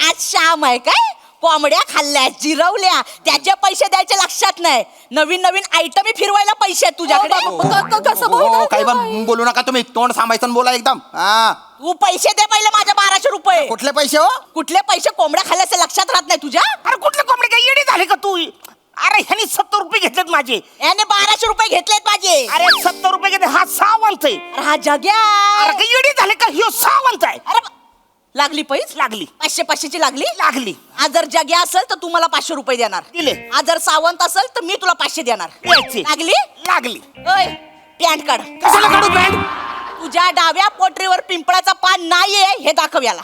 आज श्याम आहे काय? कोंबड्या खाल्ल्या, जिरवल्या, त्याचे पैसे द्यायचे लक्षात नाही. नवीन नवीन आयटम फिरवायला पैसे आहेत तुझ्याकडे. कसं बोलणार? काही पण बोलू नका तुम्ही, तोंड सांभाळायचं आणि बोला एकदम. तू पैसे दे पहिले माझ्या 1200 रुपये. कुठले पैसे हो? कुठले पैसे? कोंबड्या खाल्ल्याचे लक्षात राहत नाही तुझ्या? अरे कुठले कोंबडे काय येडी झाले का तू? अरे ह्यानी 70 रुपये घेतलेत माझे. याने 1200 रुपये घेतलेत माझे. अरे 70 रुपये घेतले. हा सावंत आहे. अरे हा जग्या. अरे काय येडी झाले का? ह्यो सावंत आहे. अरे लागली पैस? लागली. 500ची लागली. लागली. आज जर जग्या असेल तर तू मला 500 रुपये देणार. दिले. आज जर सावंत असेल तर मी तुला 500 देणार. द्यायचे. लागली? लागली. ओय पॅन्ट काढ. कशाला काढू पॅन्ट? तुझ्या डाव्या पोटरीवर पिंपळाचा पान नाहीये हे दाखव याला.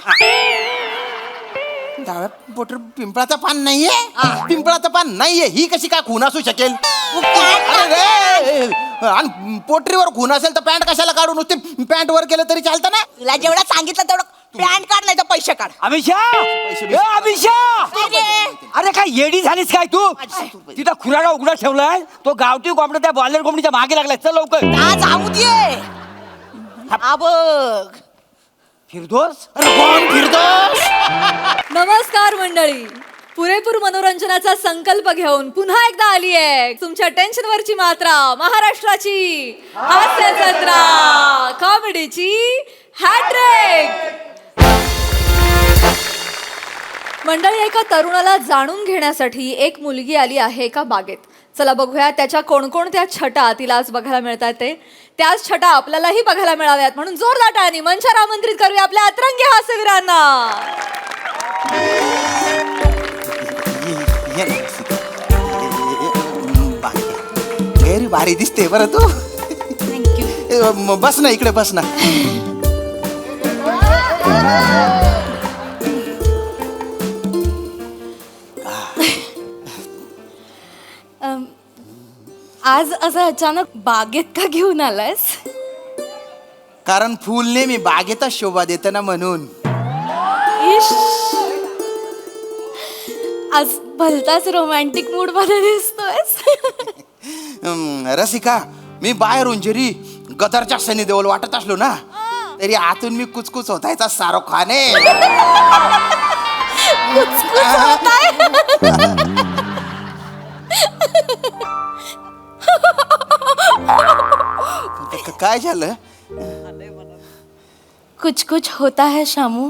डाव्या पोटर पिंपळाचं पान नाहीये? हा. पिंपळाचं पान नाहीये ही कशी काय खून असू शकेल? तू पॅन्ट अरे काढ. रे, आणि पोटरीवर खून असेल तर पॅन्ट कशाला काढून नुसते पॅन्ट वर केलं तरी चालतं ना? तुला जेवढं सांगितलं तेवढं पॅन्ट काढ नाही तर पैसे काढ. अभिषा, अरे अरे काय येडी झालीस काय तू? तिथं खुराडा उघडा ठेवलाय. तो गावठी कोंबडा त्या बॉयलर कोंबडीच्या मागे लागलाय. चल लवकर. आज जाऊ दे. हा बघ. फिरदोस. अरे कोण फिरतोस? नमस्कार मंडळी. पुरेपूर मनोरंजनाचा संकल्प घेऊन पुन्हा एकदा आली आहे तुमच्या टेन्शनवरची मात्रा, महाराष्ट्राची हास्य जत्रा, कॉमेडीची हॅट्रिक. मंडळी, एका तरुणाला जाणून घेण्यासाठी एक मुलगी आली आहे एका बागेत. चला बघूया त्याच्या कोणकोणत्या छटा तिला आज बघायला मिळतात ते. त्याच छटा आपल्यालाही बघायला मिळाव्यात म्हणून जोरदार टाळ्यांनी मंचावर आमंत्रित करूया आपल्या अतरंगी हास्यवीरांना. व्हेरी भारी दिसते बरं तू. थँक्यू. बस ना इकडे, बस ना. आज असं अचानक बागेत का घेऊन आलायस? कारण फुल नेहमी बागेतच शोभा देतं ना म्हणून. इश, आज भलताच रोमॅन्टिक मूड मध्ये दिसतोयस. रसिका, मी बाहेरून जरी गदरच्या सनी देओल वाटत असलो ना तरी आतून मी कुचकुच होतायचा शाहरुख खान आहे. काय झालं? कुछ कुछ होता है शामू,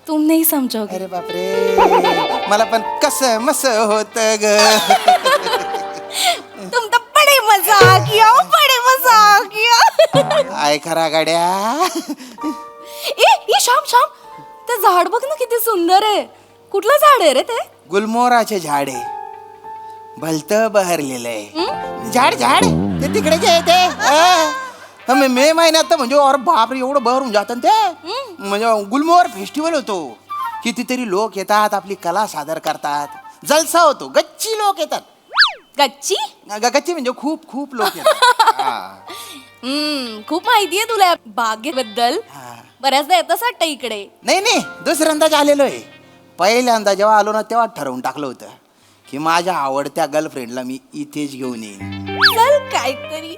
तुम नहीं समझोगे. अरे बापरे, मला पण कसं मस होत ग. तुम तो बड़े मजाकिया हो, बड़े मजाकिया. काय खरा गाड्या. ए शाम शाम, ते झाड बघ ना किती सुंदर आहे. कुठलं झाड आहे रे ते? गुलमोहराचे झाड आहे. भलत बहरलेलं आहे. झाड झाड ते तिकडे जे आहे ते. मे महिन्यात तर म्हणजे और बापरे एवढं बहरून जातं ते. म्हणजे गुलमोहर फेस्टिवल होतो. कितीतरी लोक येतात, आपली कला सादर करतात. जलसा होतो, गच्ची लोक येतात. गच्ची? गच्ची म्हणजे खूप खूप लोक येतात. हा. खूप माहिती आहे तुला बागेबद्दल. हा. बऱ्याचदा येतच वाटतं इकडे. नाही नाही, दुसऱ्यांदाच आलेलो आहे. पहिल्यांदा जेव्हा आलो ना तेव्हा ठरवून टाकलं होतं की माझ्या आवडत्या गर्लफ्रेंडला मी इथेच घेऊन येईन. चल काहीतरी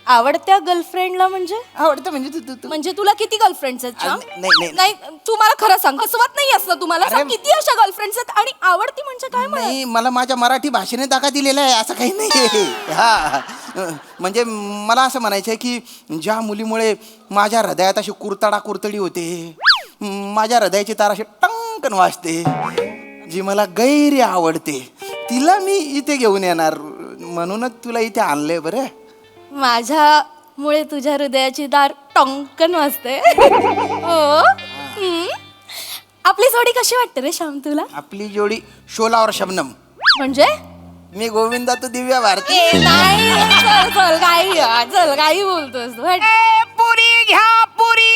आवडत्या गर्लफ्रेंडला म्हणजे आवडतं म्हणजे तू म्हणजे तुला किती गर्लफ्रेंड्स आहेत श्याम? नाही. नाही, तू मला खरं सांग. हसवत नाही असं तुम्हाला. अरे, सांग किती अशा गर्लफ्रेंड्स आहेत आणि आवडती म्हणजे काय मला? नाही, मला माझ्या मराठी भाषेने दाखा दिलेला आहे, असं काही नाही. हा, म्हणजे मला असं म्हणायचं आहे की ज्या मुलीमुळे माझ्या हृदयात अशी कुरतडी होते, माझ्या हृदयाची तार अशी टंकन वाजते, जी मला गैरी आवडते, तिला मी इथे घेऊन येणार. म्हणूनच तुला इथे आणलंय. बरं, माझ्यामुळे तुझ्या हृदयाची दार टंकन वाजते. हो. आपली जोडी कशी वाटते रे श्याम तुला? आपली जोडी शोला और शबनम. म्हणजे मी गोविंदा, तू दिव्या भारती. नाही, चल काही बोलतोस तू. हट. पुरी घ्या पुरी.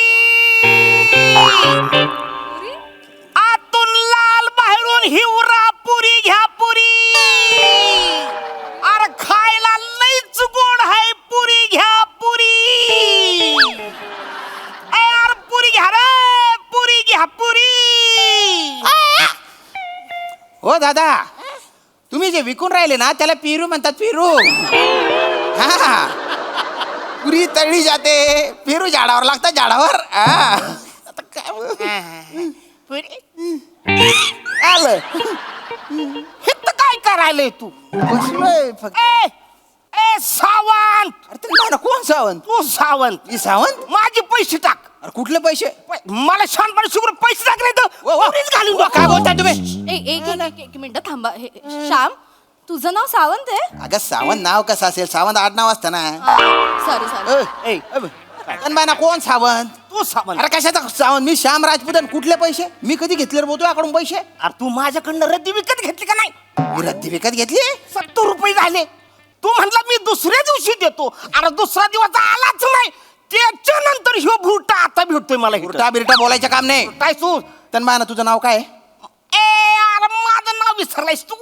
आतून लाल बाहेरून हिवरा. पुरी घ्या पुरी. अरे खायला लईच गोड आहे. पुरी घ्या पुरी. यार पुरी घ्या रे. पुरी घ्या पुरी. हो दादा, तुम्ही जे विकून राहिले ना त्याला पिरू म्हणतात. पिरू. हा, पुरी तळली जाते पेरू झाडावर लागतात झाडावर आता काय आलं हे तर काय करायलंय तू बसलोय फक्त. ए ए सावंत अरे ते नाही ना, कोण सावंत? तू सावंत मी सावंत? माझे पैसे टाक अरे कुठले पैसे? मला शानपणे शुक्र पैसे टाकले तर पुरीच घालून टाक. काय बोलताय तुम्ही? एक मिनिट थांबा श्याम तुझं नाव सावंत आहे अगं सावंत नाव कसं असेल? सावंत आडनाव असतं ना. सॉरी सॉरी ना कोण सावंत? तू सावंत अरे कशाचा सावंत? मी श्याम राजपुतन. कुठले पैसे? मी कधी घेतले रे बोलतो याकडून पैसे? अरे तू माझ्याकडनं रद्दी विकत घेतली का नाही? मी रद्दी विकत घेतली? 70 रुपये झाले. तू म्हणला मी दुसऱ्या दिवशी देतो. अरे दुसरा दिवस आलाच नाही. त्याच्या नंतर ह्यो भुरटा आता भेटतोय मला इथं. उलटा बिरटा बोलायचं काम नाही. काय तू तन्माना तुझं नाव काय? ए अरे माझं नाव विसरलायस तू.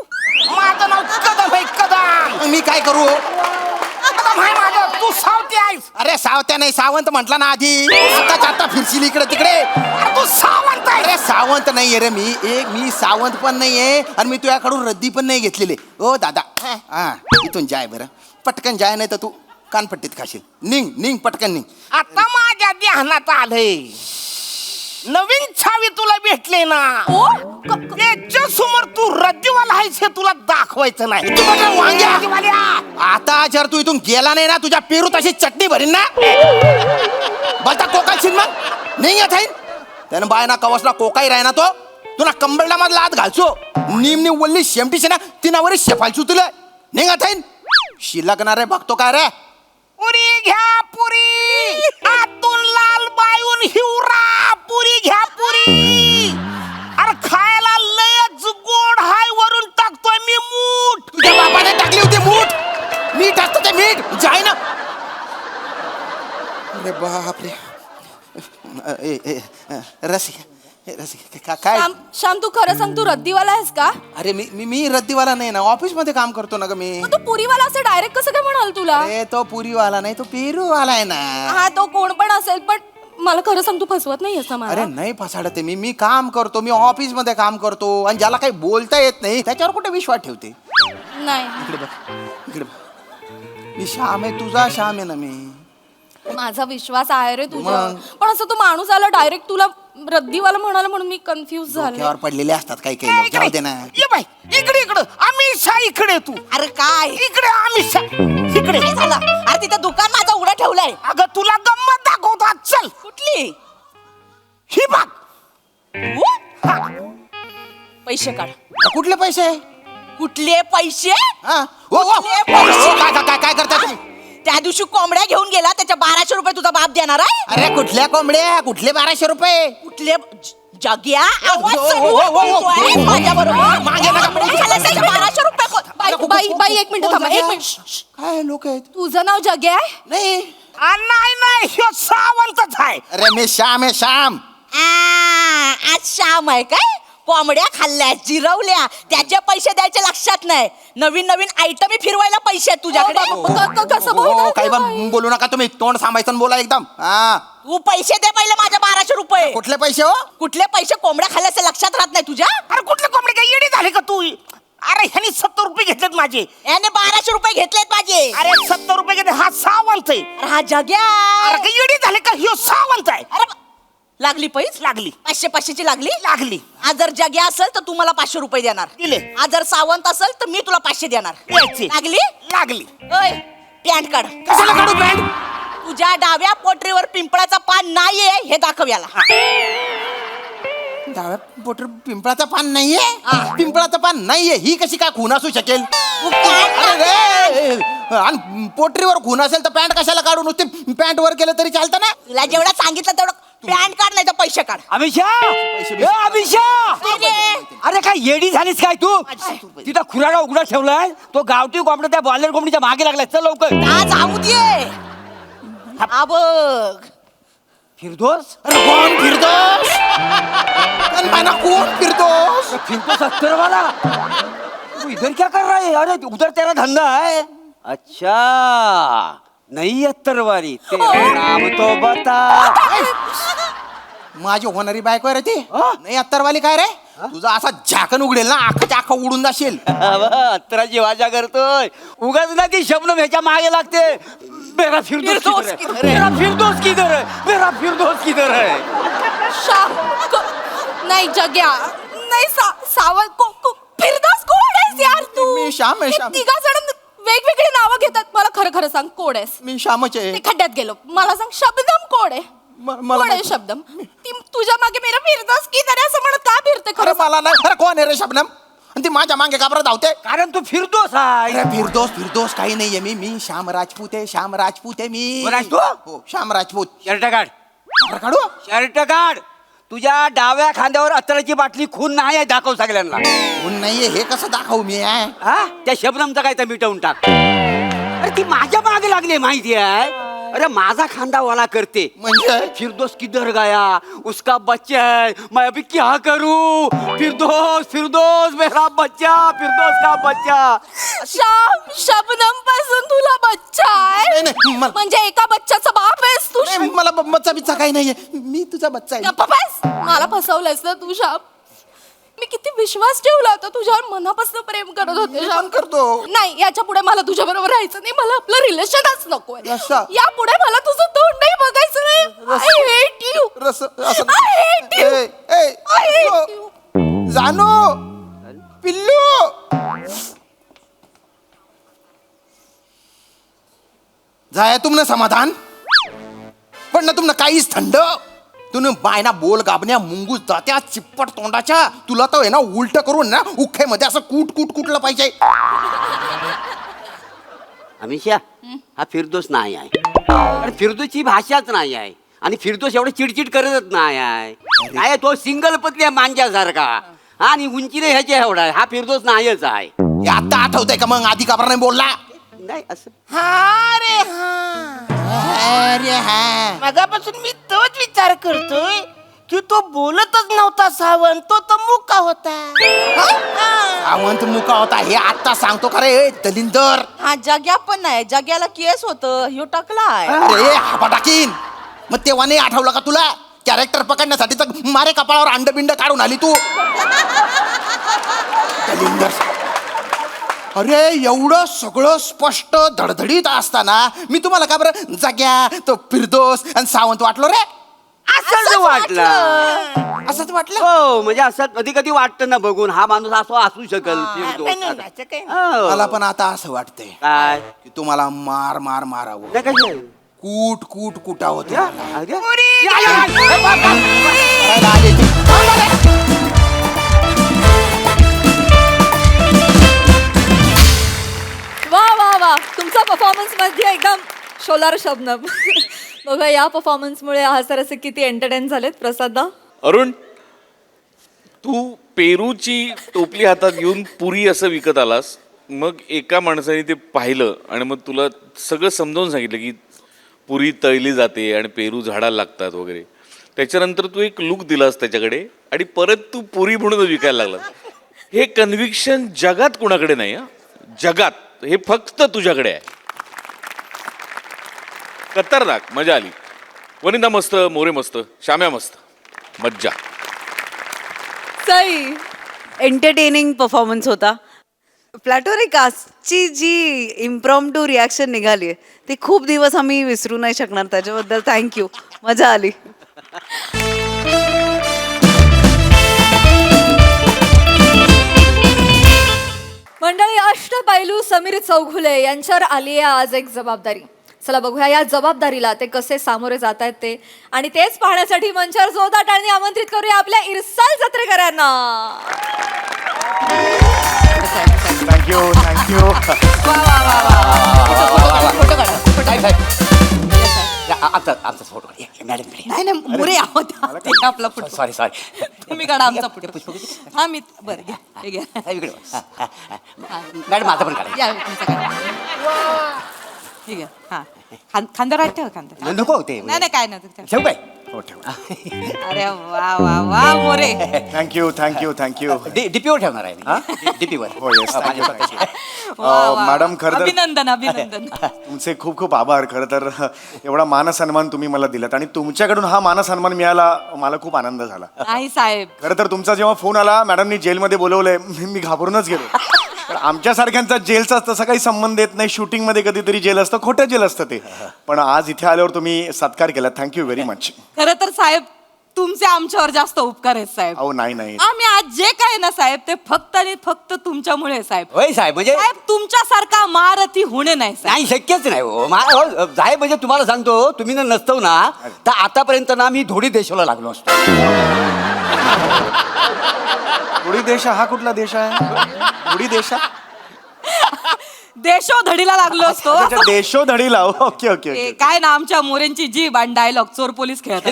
माझं नाव कदम आहे कदम. मग मी काय करू? कदम आहे माझं. तू सावती आहेस. अरे सावत्या नाही, सावंत म्हटला ना आधी. आता फिरशील इकडे तिकडे. अरे तू सावंत आहे. अरे सावंत नाहीये रे मी सावंत पण नाहीये आणि मी तुझ्याकडून रद्दी पण नाही घेतलेली. ओ दादा हा इथून जाय बरं, पटकन जाय, नाही तर तू कानपट्टीत खाशील. निघ पटकन निघ. आता माझ्या ध्यानात आलंय नवीन छावी तुला भेटले ना. त्याच्या समोर तू रद्दीवाला आहेस हे तुला दाखवायचं नाही. तू म्हटलं वांग्या. रद्दीवाल्या. आता जर तू इथून गेला नाही ना, तुझ्या पेरू तशी चटणी भरीन ना. बलता कोकाशील मग नाही येत आहे. त्यानं बायना कवसला कोकाई राही ना तो तुला कंबरला मधला हात घालचो. निमनी वल्ली शेमटीशी ना तिनावर शेफालचू तुला निघत आहे. शिलकणार रे बघतो काय रे? पुरी घ्या पुरी. आतून लाल बायून हिवरा. पुरी घ्या पुरी. अरे खायला लयच गोड हाय. वरून टाकतोय मी मूठ. तुझ्या बापाने टाकली होती मूठ. मी टाकतो ते मीठ जाय ना. अरे बापरे. रसिका काय? श्याम तू खरं सांग तू रद्दीवाला आहेस का अरे मी रद्दीवाला नाही ना, ऑफिस मध्ये काम करतो ना ग मी. तू पुरीवाला असं डायरेक्ट कसं काय म्हणाल तुला अरे तो पुरीवाला नाही, तो पेरूवाला आहे ना. हा तो कोण पण असेल पण मला खरं सांग तू फसवत नाही असं मला. अरे नाही फसाडते मी काम करतो, मी ऑफिस मध्ये काम करतो आणि ज्याला काही बोलता येत नाही त्याच्यावर कुठे विश्वास ठेवते. नाही इकडे बघ मी श्याम आहे, तुझा श्याम आहे ना मी. माझा विश्वास आहे रे तुझ्यावर, मग? पण असं तो माणूस आला डायरेक्ट तुला रद्दीवाला म्हणाला म्हणून मी कन्फ्युज झाले. डोक्यावर पडलेले असतात काही लोक. जाऊ दे ना. ये बाई इकडं अमिषा इकडे तू. अरे काय इकडे अमिषा इकडे. काय झालं? अरे तिथं दुकान माझं उघडं ठेवलंय. अगं तुला गंमत दाखवतो आज. चल कुठली? ही बघ. हा. पैसे काढ. कुठले पैसे? कुठले पैसे? हा ओ कुठले पैसे? काय करता तुम्ही? त्या दिवशी कोंबड्या घेऊन गेला, त्याच्या 1200 रुपये तुझा बाप देणार आहे. अरे कुठल्या कोंबड्या? कुठले 1200 रुपये? कुठले जग्या आवाज ओ, चढवून ओ, ओ, ओ, ओ, बोलतोय ओ, माझ्याबरोबर. मागे नका. कोंबड्या खाल्ल्या त्याचे 1200 रुपये बाई एक मिनिट थांबा, एक मिनिट. काय लोक आहेत? तुझं नाव जग्या आहे? नाही नाही ह्यो सावंतच आहे. अरे मी श्याम आहे श्याम. आज श्याम आहे काय? कोंबड्या खाल्ल्या, जिरवल्या, त्याचे पैसे द्यायचे लक्षात नाही. नवीन आयटमी फिरवायला पैसे आहेत तुझ्याकडे. कसं बोलताय काही ते पण बाई? बोलू नका तुम्ही. तोंड सांभाळून बोला एकदम. हा तू पैसे दे पहिले माझ्या 1200 रुपये. कुठले पैसे हो? कुठले पैसे? कोंबड्या खाल्ल्याचे लक्षात राहत नाही तुझ्या? अरे कुठले कोंबडे काय येडी झाले का तू? अरे ह्यानी 70 रुपये घेतलेत माझे. याने 1200 रुपये घेतलेत माझे. अरे 70 रुपये घेतले. हा सावंत आहे. अरे हा जग्या. अरे काय येडी झाले का? ह्यो सावंत आहे. अरे लागली पैस? लागली 500ची लागली. लागली. आज जर जग्या असेल तर तू मला 500 रुपये देणार. दिले. आज जर सावंत असेल तर मी तुला 500 देणार. द्यायचे. लागली? लागली. ओय पॅन्ट काढ. कशाला काढू पॅन्ट? तुझ्या डाव्या पोटरीवर पिंपळाचा पान नाहीये हे दाखव याला. डाव्या पोटर पिंपळाचं पान नाहीये? हा. पिंपळाचं पान नाहीये ही कशी काय खून असू शकेल? तू पॅन्ट काढ. अरे आणि पोटरीवर खून असेल तर पॅन्ट कशाला काढू? नुसते पॅन्ट वर केलं तरी चालतं ना. तुला जेवढं सांगितलं तेवढं पॅन्ट काढ नाही तर पैसे काढ. अमिषा ए, अमिषा काय रे? अरे काय येडी झालीस काय तू? तिथं खुराडा उघडा ठेवलाय, तो गावठी कोंबडा त्या बॉयलर कोंबडीच्या मागे लागलाय. चल लवकर. आज जाऊ दे. हा बघ. फिरदोस अरे कोण फिरतोस? तन्माना कोण फिरतोस? फिरतो 70 वाला. तू इधर क्या कर रहा है? अरे उधर तेरा धंधा है. अच्छा नहीं 70 वाली. तेरा नाम तो बता. माझी होणारी बायको आहे रे ती. हा? नाही अत्तरवाली काय रे? तुझा असा झाकण उघडेल ना, आखाच्या आखा उडून जाशील. 70ची वाजा करतोय उगाच ना ती शब्द ह्याच्या मागे लागते. मेरा फिरदोस फिरदौस किधर किधर है? है? मेरा फिरदोस किधर है? मेरा फिरदोस किधर है? नाही जग्या नाही सावंत फिरदास कोण आहेस यार तू मी श्याम आहे, श्याम. तिघा जण वेगवेगळी नावं घेतात मला खरं खरं सांग कोण आहेस मी श्यामच आहे ते खड्ड्यात गेलो मला सांग शब्दम कोण आहे मला कोण आहे शब्दम ती तुझ्या मागे मेरा फिरदास किधर आहे असं म्हणत का फिरते खरं खरं मला नाही खरं कोण आहे रे शबनम आणि ती माझ्या मागे का बरं धावते कारण तू फिरदोस आहे. अरे फिरदोस काही नाहीये मी श्याम राजपूत आहे मी कोण आहेस तू? हो श्याम राजपूत शर्ट काढ, बरं काढू शर्ट काढ. तुझ्या डाव्या खांद्यावर अत्तराची बाटली खून नाही आहे, दाखव सगळ्यांना. ऊन नाहीये हे कसं दाखवू मी आहे हा त्या शबनमचा काय तर मिटवून टाक. अरे ती माझ्या मागे लागली माहिती आहे. अरे माझा खांदा वाला करते म्हणजे फिरदोस किधर गया, उसका बच्चा है, मैं अभी क्या करूं? फिरदोस मेरा बच्चा, फिरदोस का बच्चा. श्याम शबनम पासून तुला बच्चा आहे नाही, म्हणजे एका बच्चाचा बाप आहेस तू नाही, मला बच्चा बिच्चा काही नाहीये मी तुझा बच्चा आहे गप्पा बस. मला फसवलंयस ना तू श्याम मी किती विश्वास ठेवला होता तुझ्यावर मनापासून प्रेम करत होते मी श्याम पण करतो. नाही याच्या पुढे मला तुझ्या बरोबर राहायचं नाही मला आपलं रिलेशनच नकोय रस्सा. या पुढे मला तुझं तोंडही बघायचं नाही I hate you. रस असं I hate you. A, A, I hate you. जानू पिल्लू जाय तुमने समाधान पण ना तुमनं काहीच थंड तुने बायना बोल गाबण्या मुंगूस जात्या चिप्पट तोंडाच्या तुला तर आहे ना उलट करून ना उख्यामध्ये असं कुटलं पाहिजे अमिषा हा फिरदोस नाही आहे. अरे फिरदोसची भाषाच नाही आहे आणि फिरदोस एवढं चिडचिड करतच नाही आहे. काय तो सिंगल पत्नी आहे मांजासारखा आणि उंचीने ह्याच्या एवढा आहे. हा फिरदोस नाहीच आहे. हे आता आठवतंय का मग आधी का बरं नाही बोलला नाही असं अरे हा मगापासून मी तोच विचार करतोय की तो बोलतच नव्हता सावंत तो मुका होता. सावंत मुका होता हे आता सांगतो का रे दलिंदर हा जग्या पण नाही जग्याला केस होत ह्यो टाकलाय अरे हापा टाकीन मग तेव्हा नाही आठवलं का तुला कॅरेक्टर पकडण्यासाठी तर मारे कपाळावर अंडबिंड काढून आली तू दलिंदर अरे एवढं सगळं स्पष्ट धडधडीत असताना मी तुम्हाला का बरं जाग्या तो फिरदोस आणि सावंत वाटलो रे असंच वाटलं. असंच वाटलं हो म्हणजे असं कधी कधी वाटतं ना बघून हा माणूस असं असू शकेल फिरदोस असा. हो. मला पण आता असं वाटतंय काय की तुम्हाला मारावं नाही कशाला? कुटावं या, तुम्हाला. अरे. या. करायला आली ती. वा तुमचा परफॉर्मन्स मध्ये एकदम शोलार शबनम. बघा या परफॉर्मन्समुळे आज तर असे किती एंटरटेन झालेत प्रसादा. अरुण तू पेरूची टोपली हातात घेऊन पुरी असं विकत आलास मग एका माणसाने ते पाहिलं आणि मग तुला सगळं समजावून सांगितलं की पुरी तळली जाते आणि पेरू झाडाला लागतात वगैरे त्याच्यानंतर तू एक लुक दिलास त्याच्याकडे आणि परत तू पुरी म्हणून विकायला लागला. हे कन्व्हिक्शन जगात कुणाकडे नाही हा जगात हे फक्त तुझ्याकडे आहे. खतरनाक मजा आली. वनिता मस्त मोरे मस्त श्याम्या मस्त मज्जा. सई एंटरटेनिंग परफॉर्मन्स होता. प्लॅटोरिक कास्टची जी इम्प्रॉम्प्टू रिॲक्शन निघाली आहे ती खूप दिवस आम्ही विसरू नाही शकणार. त्याच्याबद्दल थँक्यू. मजा आली. मंडळी अष्टपैलू समीर चौघुले यांच्यावर आली आहे आज एक जबाबदारी. चला बघूया या जबाबदारीला ते कसे सामोरे जात आहेत ते आणि तेच पाहण्यासाठी मंचावर जोरदार टाळ्यांनी आमंत्रित करूया आपल्या इरसाल जत्रेकरांना. थँक्यू आमचा फोटो मॅडम नाही नाही मुरे आहोत ते आपला फोटो सॉरी तुम्ही काढा आमचा फोटो हा मी बरं घ्या हे घ्या मॅडम माझा पण काढा. या तुमचा काढा. ठीक आहे हा खांद्यावर ठेवा खांद्यावर नको होते नाही नाही काय नाही ठेवू काय अरे वा वा वा मोरे थँक्यू डीपीवर ठेवणार आहे मी. डीपीवर हो येस वा, वा. मॅडम खरं तर अभिनंदन तुमचे खूप खूप आभार. खरं तर एवढा मानसन्मान तुम्ही मला दिलात आणि तुमच्याकडून हा मानसन्मान मिळाला मला खूप आनंद झाला. नाही साहेब खरं तर तुमचा जेव्हा फोन आला मॅडमनी जेलमध्ये बोलवलंय मी घाबरूनच गेलो. पण आमच्यासारख्यांचा जेलचा तसा काही संबंध येत नाही. शूटिंग मध्ये कधीतरी जेल असतं, खोटं जेल असतं ते. पण आज इथे आल्यावर तुम्ही सत्कार केला, थँक्यू व्हेरी मच. खरं तर साहेब तुमचे आमच्यावर जास्त उपकार आहेत साहेब. अहो नाही नाही, आम्ही आज जे काय ना साहेब ते फक्त आणि फक्त तुमच्यामुळे आहे, साहेब. होय साहेब, म्हणजे साहेब तुमच्यासारखा महारथी होणे नाही साहेब. नाही, शक्यच नाही हो. हो, साहेब म्हणजे तुम्हाला सांगतो, तुम्ही ना नसतो ना तर आतापर्यंत ना मी धोडी देशाला लागलो असतो. उडी देशा हा कुठला देश आहे? उडी देशा देशोधडीला लागलो असतो. अच्छा, देशोधडीला. ओके ओके ते काय ना आमच्या मोरेंची जीभ आणि डायलॉग चोर पोलीस खेळत.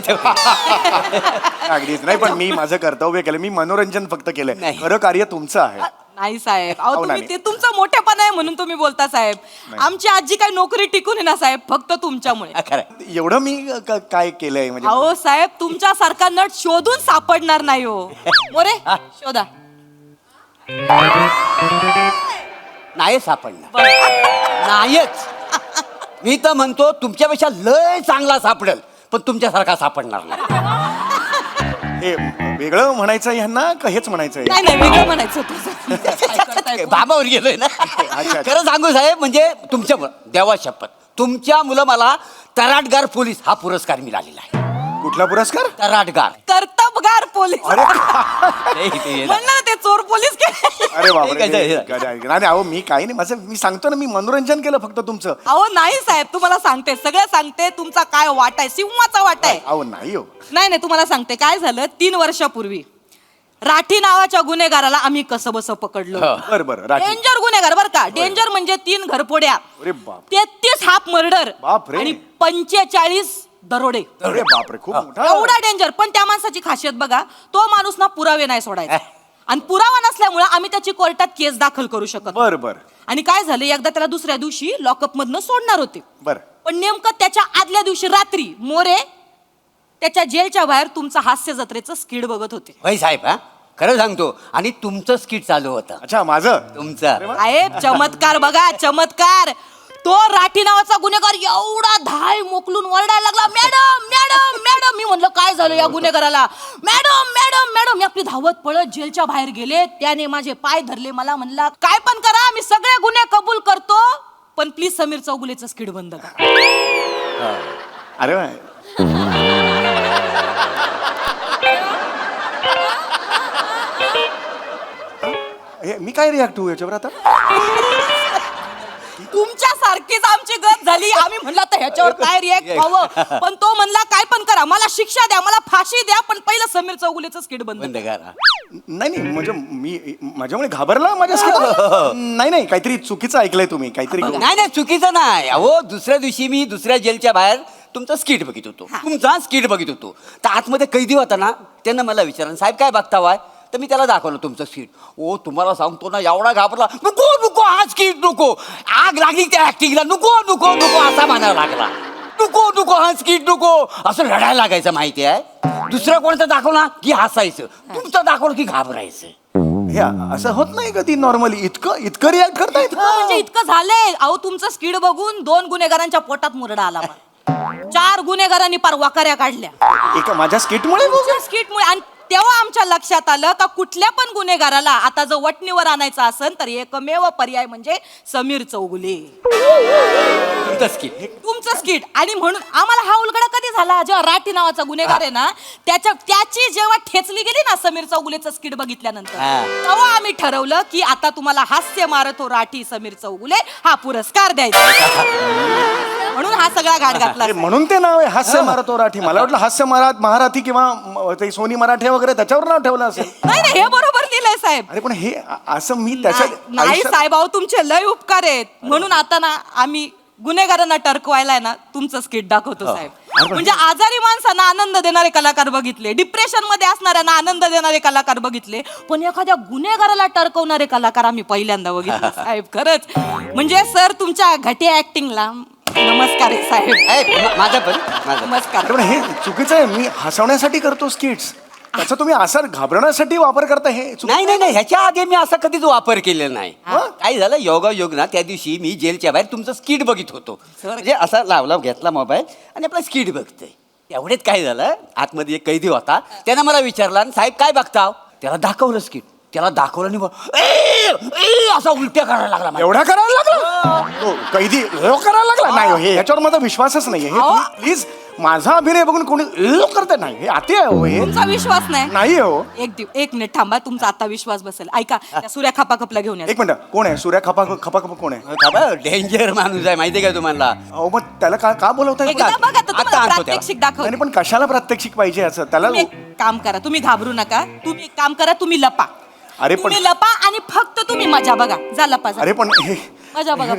अगदीच नाही, पण मी माझं कर्तव्य केलं. मी मनोरंजन फक्त केलंय. नाही. खरं कार्य तुमचं आहे. नाही साहेब, अहो अहो, तुम्ही नाही. ते तुमचं मोठेपण आहे म्हणून तुम्ही बोलता साहेब. आमची आजी काय नोकरी टिकून आहे ना साहेब फक्त तुमच्यामुळे. खरं एवढं मी काय केलंय म्हणजे? अहो साहेब तुमच्यासारखा नट शोधून सापडणार नाही हो. मोरे शोधा. नाही सापडणार, नाहीच. मी तर म्हणतो तुमच्यापेक्षा लय चांगला सापडेल, पण तुमच्यासारखा सापडणार नाही. हे वेगळं म्हणायचं ह्यांना का हेच म्हणायचं? नाही नाही वेगळं म्हणायचं तुझं. बाबावर गेलोय ना. अच्छा. खरं सांगू साहेब, म्हणजे तुमच्या देवा शपथ, तुमच्या मुलं मला तराटगार पोलीस हा पुरस्कार मिळालेला आहे. कुठला पुरस्कार? तराटगार. कर्तबगार पोलीस. अरे म्हणलं ना ते चोर पोलीस केले. अरे बापरे. ठीक आहे. नाही अहो मी काही नाही, माझं मी सांगतो ना, मी मनोरंजन केलं फक्त तुमचं. अहो नाही साहेब तुम्हाला सांगते सगळं सांगते. तुमचा काय वाटा आहे, सिंहाचा वाटा आहे. अहो नाही हो. नाही नाही तुम्हाला सांगते काय झालं. 3 वर्षापूर्वी राठी नावाच्या गुन्हेगाराला आम्ही कसं बसं पकडलो. बरं बरं राठी. डेंजर गुन्हेगार बर का. डेंजर म्हणजे 3 घरफोड्या, अरे बाप. 33 हाफ मर्डर बापरे. आणि 45 दरोडे. अरे बापरे, खूप मोठा. एवढा डेंजर. पण त्या माणसाची खासियत बघा, तो माणूस ना पुरावे नाही सोडायचा. आणि पुरावा नसल्यामुळे आम्ही त्याची कोर्टात केस दाखल करू शकत. बर बर आणि काय झालं, एकदा त्याला दुसऱ्या दिवशी लॉकअप मधनं सोडणार होते. बर. पण नेमकं त्याच्या आदल्या दिवशी रात्री मोरे त्याच्या जेलच्या बाहेर तुमचं हास्य जत्रेचं स्किड बघत होते. होय साहेब, हा खरं सांगतो. आणि तुमचं स्किट चालू होतं. अच्छा, माझं? तुमचं. साहेब चमत्कार बघा, चमत्कार. तो राठी नावाचा गुन्हेगार एवढा धाय मोकलून ओरडायला लागला, मॅडम मॅडम मॅडम. मी म्हणलं काय झालं या गुन्हेगाराला. Madam madam madam. मी आपली धावत पळत जेलच्या बाहेर गेले. त्याने माझे पाय धरले, मला म्हणला काय पण करा मी सगळे गुन्हे कबूल करतो, पण प्लीज समीर चौगुलेचं स्किड बंद करा. अरे वा. मी काय रिॲक्ट होऊ याच्यावर आता? तुमच्या सारखीच आमची गत झाली. आम्ही म्हणलं तर ह्याच्यावर काय रिॲक्ट व्हावं, पण तो म्हणला काय पण करा, मला शिक्षा द्या, मला फाशी द्या, पण पहिलं समीर चौगुलेचं स्किड बंद बंद करा. करा. नाही नाही, म्हणजे मी माझ्यामुळे घाबरला माझ्या नाही नाही, काहीतरी चुकीचं ऐकलंय तुम्ही काहीतरी. नाही नाही, चुकीचं नाही. अहो दुसऱ्या दिवशी मी दुसऱ्या जेलच्या बाहेर तुमचा स्किट बघित होतो. तुमचा स्किट बघित होतो. तर आतमध्ये कैदी होता ना, त्यांना मला विचारलं साहेब काय बघतावाय, तर मी त्याला दाखवलं तुमचं स्किट. ओ तुम्हाला सांगतो ना, एवढा घाबरला, नको नको हा स्किट नको. आग लागली त्या ऍक्टिंगला, नको नको नको असा म्हणायला लागला. नको नको हा स्किट नको असं लढायला लागायचं. माहिती आहे, दुसरं कोणतं दाखवला की हसायचं, तुमचं दाखवलं की घाबरायचं. हे असं होत नाही कधी नॉर्मली? इतकं रिॲक्ट करतायत? म्हणजे इतकं झालंय. अहो तुमचं स्किड बघून 2 गुन्हेगारांच्या पोटात मुरडा आला. 4 गुन्हेगारांनी पार वाकाऱ्या काढल्या एका माझ्या स्किटमुळे. स्किटमुळे. आणि तेव्हा आमच्या लक्षात आलं का कुठल्या पण गुन्हेगाराला आता जर वटणीवर आणायचं असेल तर एकमेव पर्याय म्हणजे समीर चौगुले. तुमचं स्किट. तुमचं स्किट. आणि म्हणून आम्हाला हा उलगडा कधी झाला, जेव्हा राठी नावाचा गुन्हेगार आहे ना, त्याची जेव्हा ठेचली गेली ना समीर चौगुलेचं स्किट बघितल्यानंतर, तेव्हा आम्ही ठरवलं की आता तुम्हाला हास्य मारत हो राठी समीर चौगुले हा पुरस्कार द्यायचा. म्हणून हा सगळा घाट घातला. म्हणून ते नाव आहे हास्य मारतो राठी. मला वाटलं हास्य महाराठी किंवा ते सोनी मराठे वगैरे त्याच्यावर नाव ठेवलं असेल. नाही नाही, हे बरोबर लिहिलंय साहेब. अरे पण हे असं मी त्याच्या नाही साहेब, अहो तुमचे लय उपकार आहेत. म्हणून आता ना आम्ही गुन्हेगारांना टरकवायला ना तुमचं स्किट दाखवतो साहेब. म्हणजे आजारी माणसांना आनंद देणारे कलाकार बघितले, डिप्रेशन मध्ये असणाऱ्यांना आनंद देणारे कलाकार बघितले, पण एखाद्या गुन्हेगाराला टरकवणारे कलाकार आम्ही पहिल्यांदा बघितले साहेब. खरंच म्हणजे सर तुमच्या घटिया ऍक्टिंगला नमस्कार आहे साहेब. माझा पण माझा. नमस्कार. पण हे चुकीचं आहे. मी हसवण्यासाठी करतो स्किट्स, त्याचा तुम्ही असं घाबरण्यासाठी वापर करता. हे नाही नाही नाही, ह्याच्या आधी मी असा कधीच वापर केलेला नाही. काय झालं, योगायोग ना त्या दिवशी मी जेलच्या बाहेर तुमचं स्किट बघित होतो. म्हणजे असा लावला घेतला मोबाईल आणि आपला स्किट बघतोय. एवढेच काय झालं, आतमध्ये एक कैदी होता, त्यानं मला विचारला साहेब काय बघताव. त्याला दाखवलं स्किट. त्याला दाखवलं नाही बघ, असा उलट्या करायला लागला मला. एवढा करायला लागला तो कैदी लो करायला लागला नाही हो, हे याच्यावर माझा विश्वासच नाहीये हे अहो. प्लीज माझा अभिनय बघून कोणी लो करत नाही हे अति आहे हो हे तुमचा विश्वास नाही नाही हो. एक मिनिट थांबा, तुमचा आता विश्वास बसेल. ऐका, त्या सूर्या खापाकपला घेऊन या. एक मिनिट कोण आहे सूर्या खपा खपा खपा कोण आहे डेंजर माणूस आहे माहितीये का तुम्हाला. अहो मग त्याला का बोलवताय एकदा बघा तर तुम्हाला आता आणतो त्याला. प्रात्यक्षिक दाखव. नाही पण कशाला प्रात्यक्षिक पाहिजे असं त्याला तुम्ही एक काम करा, तुम्ही घाबरू नका. तुम्ही एक काम करा, तुम्ही लपा. अरे पण- तुम्ही लपा आणि फक्त तुम्ही मजा बघा. जा लपा जा. अरे पण हे मजा बघा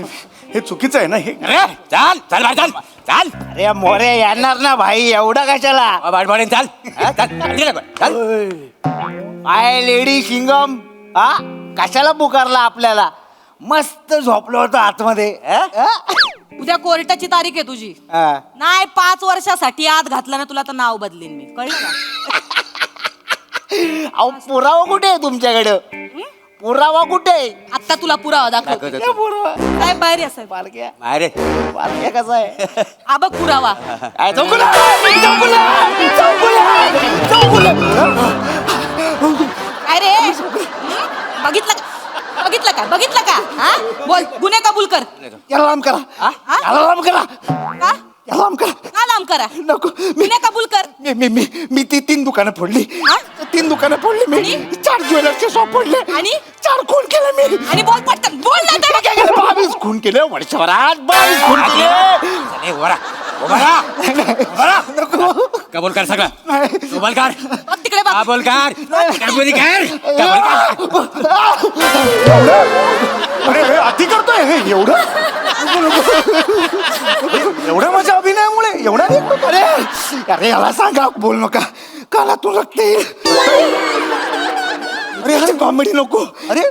हे चुकीचं आहे ना हे अरे चाल चाल बाहेर, चाल चाल अरे मोरे येणार ना भाई, एवढा कशाला? बाडबाडीन चाल हा, चाल तिकडे बघ, चाल. आय लेडी शिंगम, हा कशाला पुकारला आपल्याला? मस्त झोपलो होतो आतमध्ये. उद्या कोर्टाची तारीख आहे तुझी. नाही 5 वर्षासाठी आत घातलं ना तुला तर नाव बदलीन मी, कळलं का? अहो पुरावा कुठे आहे तुमच्याकडं? पुरावा कुठे आहे? आता तुला पुरावा दाखव. त्या पुरावा साहेब बाहेर या साहेब. बालक्या बाहेर ये. बालक्या कसा आहे? हा बघ पुरावा. काय चौकुला चौकुला चौकुला चौकुला. काय रे बघितलं का? बघितलं का? हा बोल, गुन्हे कबूल कर. याला लांब करा, हा? याला लांब करा, का याला लांब करा. का लांब करा? नको गुन्हे कबूल कर. मी ती 3 दुकानं फोडली. हा? 3 दुकानं फोडली मी. आणि? 4 ज्वेलर्सचे शॉप फोडले आणि? 4 खून केले मी. आणि बोल पटकन बोल ना काय तर. केलं? 22 खून केले वर्षभरात. 22 खून केले. ए, उभा राहा. उभा राहा. कबूल कर सगळं. कबूल कर. बघ तिकडे बघ. कबूल कर. कबूल कर. कबूल कर. अरे हे अति करतोय हे एवढं एवढं माझ्या अभिनयामुळे एवढा नाही. अरे अरे याला सांगा बोल नका, काला तू रक्त येईल. अरे अरे कॉमेडी नको. अरे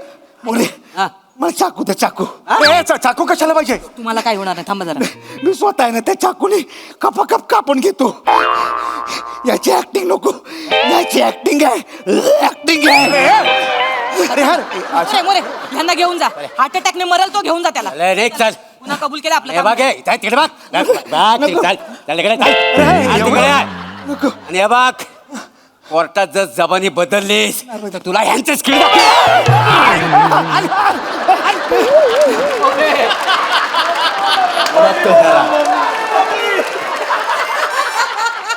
मोरे हा. मला चाकू दे, चाकू. ए, चाकू कशाला पाहिजे तुम्हाला काय होणार नाही, थांबा जरा. मी स्वतः आहे ना त्या चाकूने कपाकप कापून घेतो. याची ऍक्टिंग नको, याची ऍक्टिंग आहे, ऍक्टिंग आहे. अरे यार मोरे मोरे यांना घेऊन जा. हार्ट अटॅकने मरल तो, घेऊन जा त्याला. अरे रे, चल. पुन्हा कबूल केलं आपलं हे काम. बघ हे, इथं तिकडे बघ. बघ, तिकडे चाल. चाल तिकडे चाल. चाल तिकडे. आणि हे बघ, कोर्टात जर जबानी बदललीस तर तुला ह्यांचेच खेळ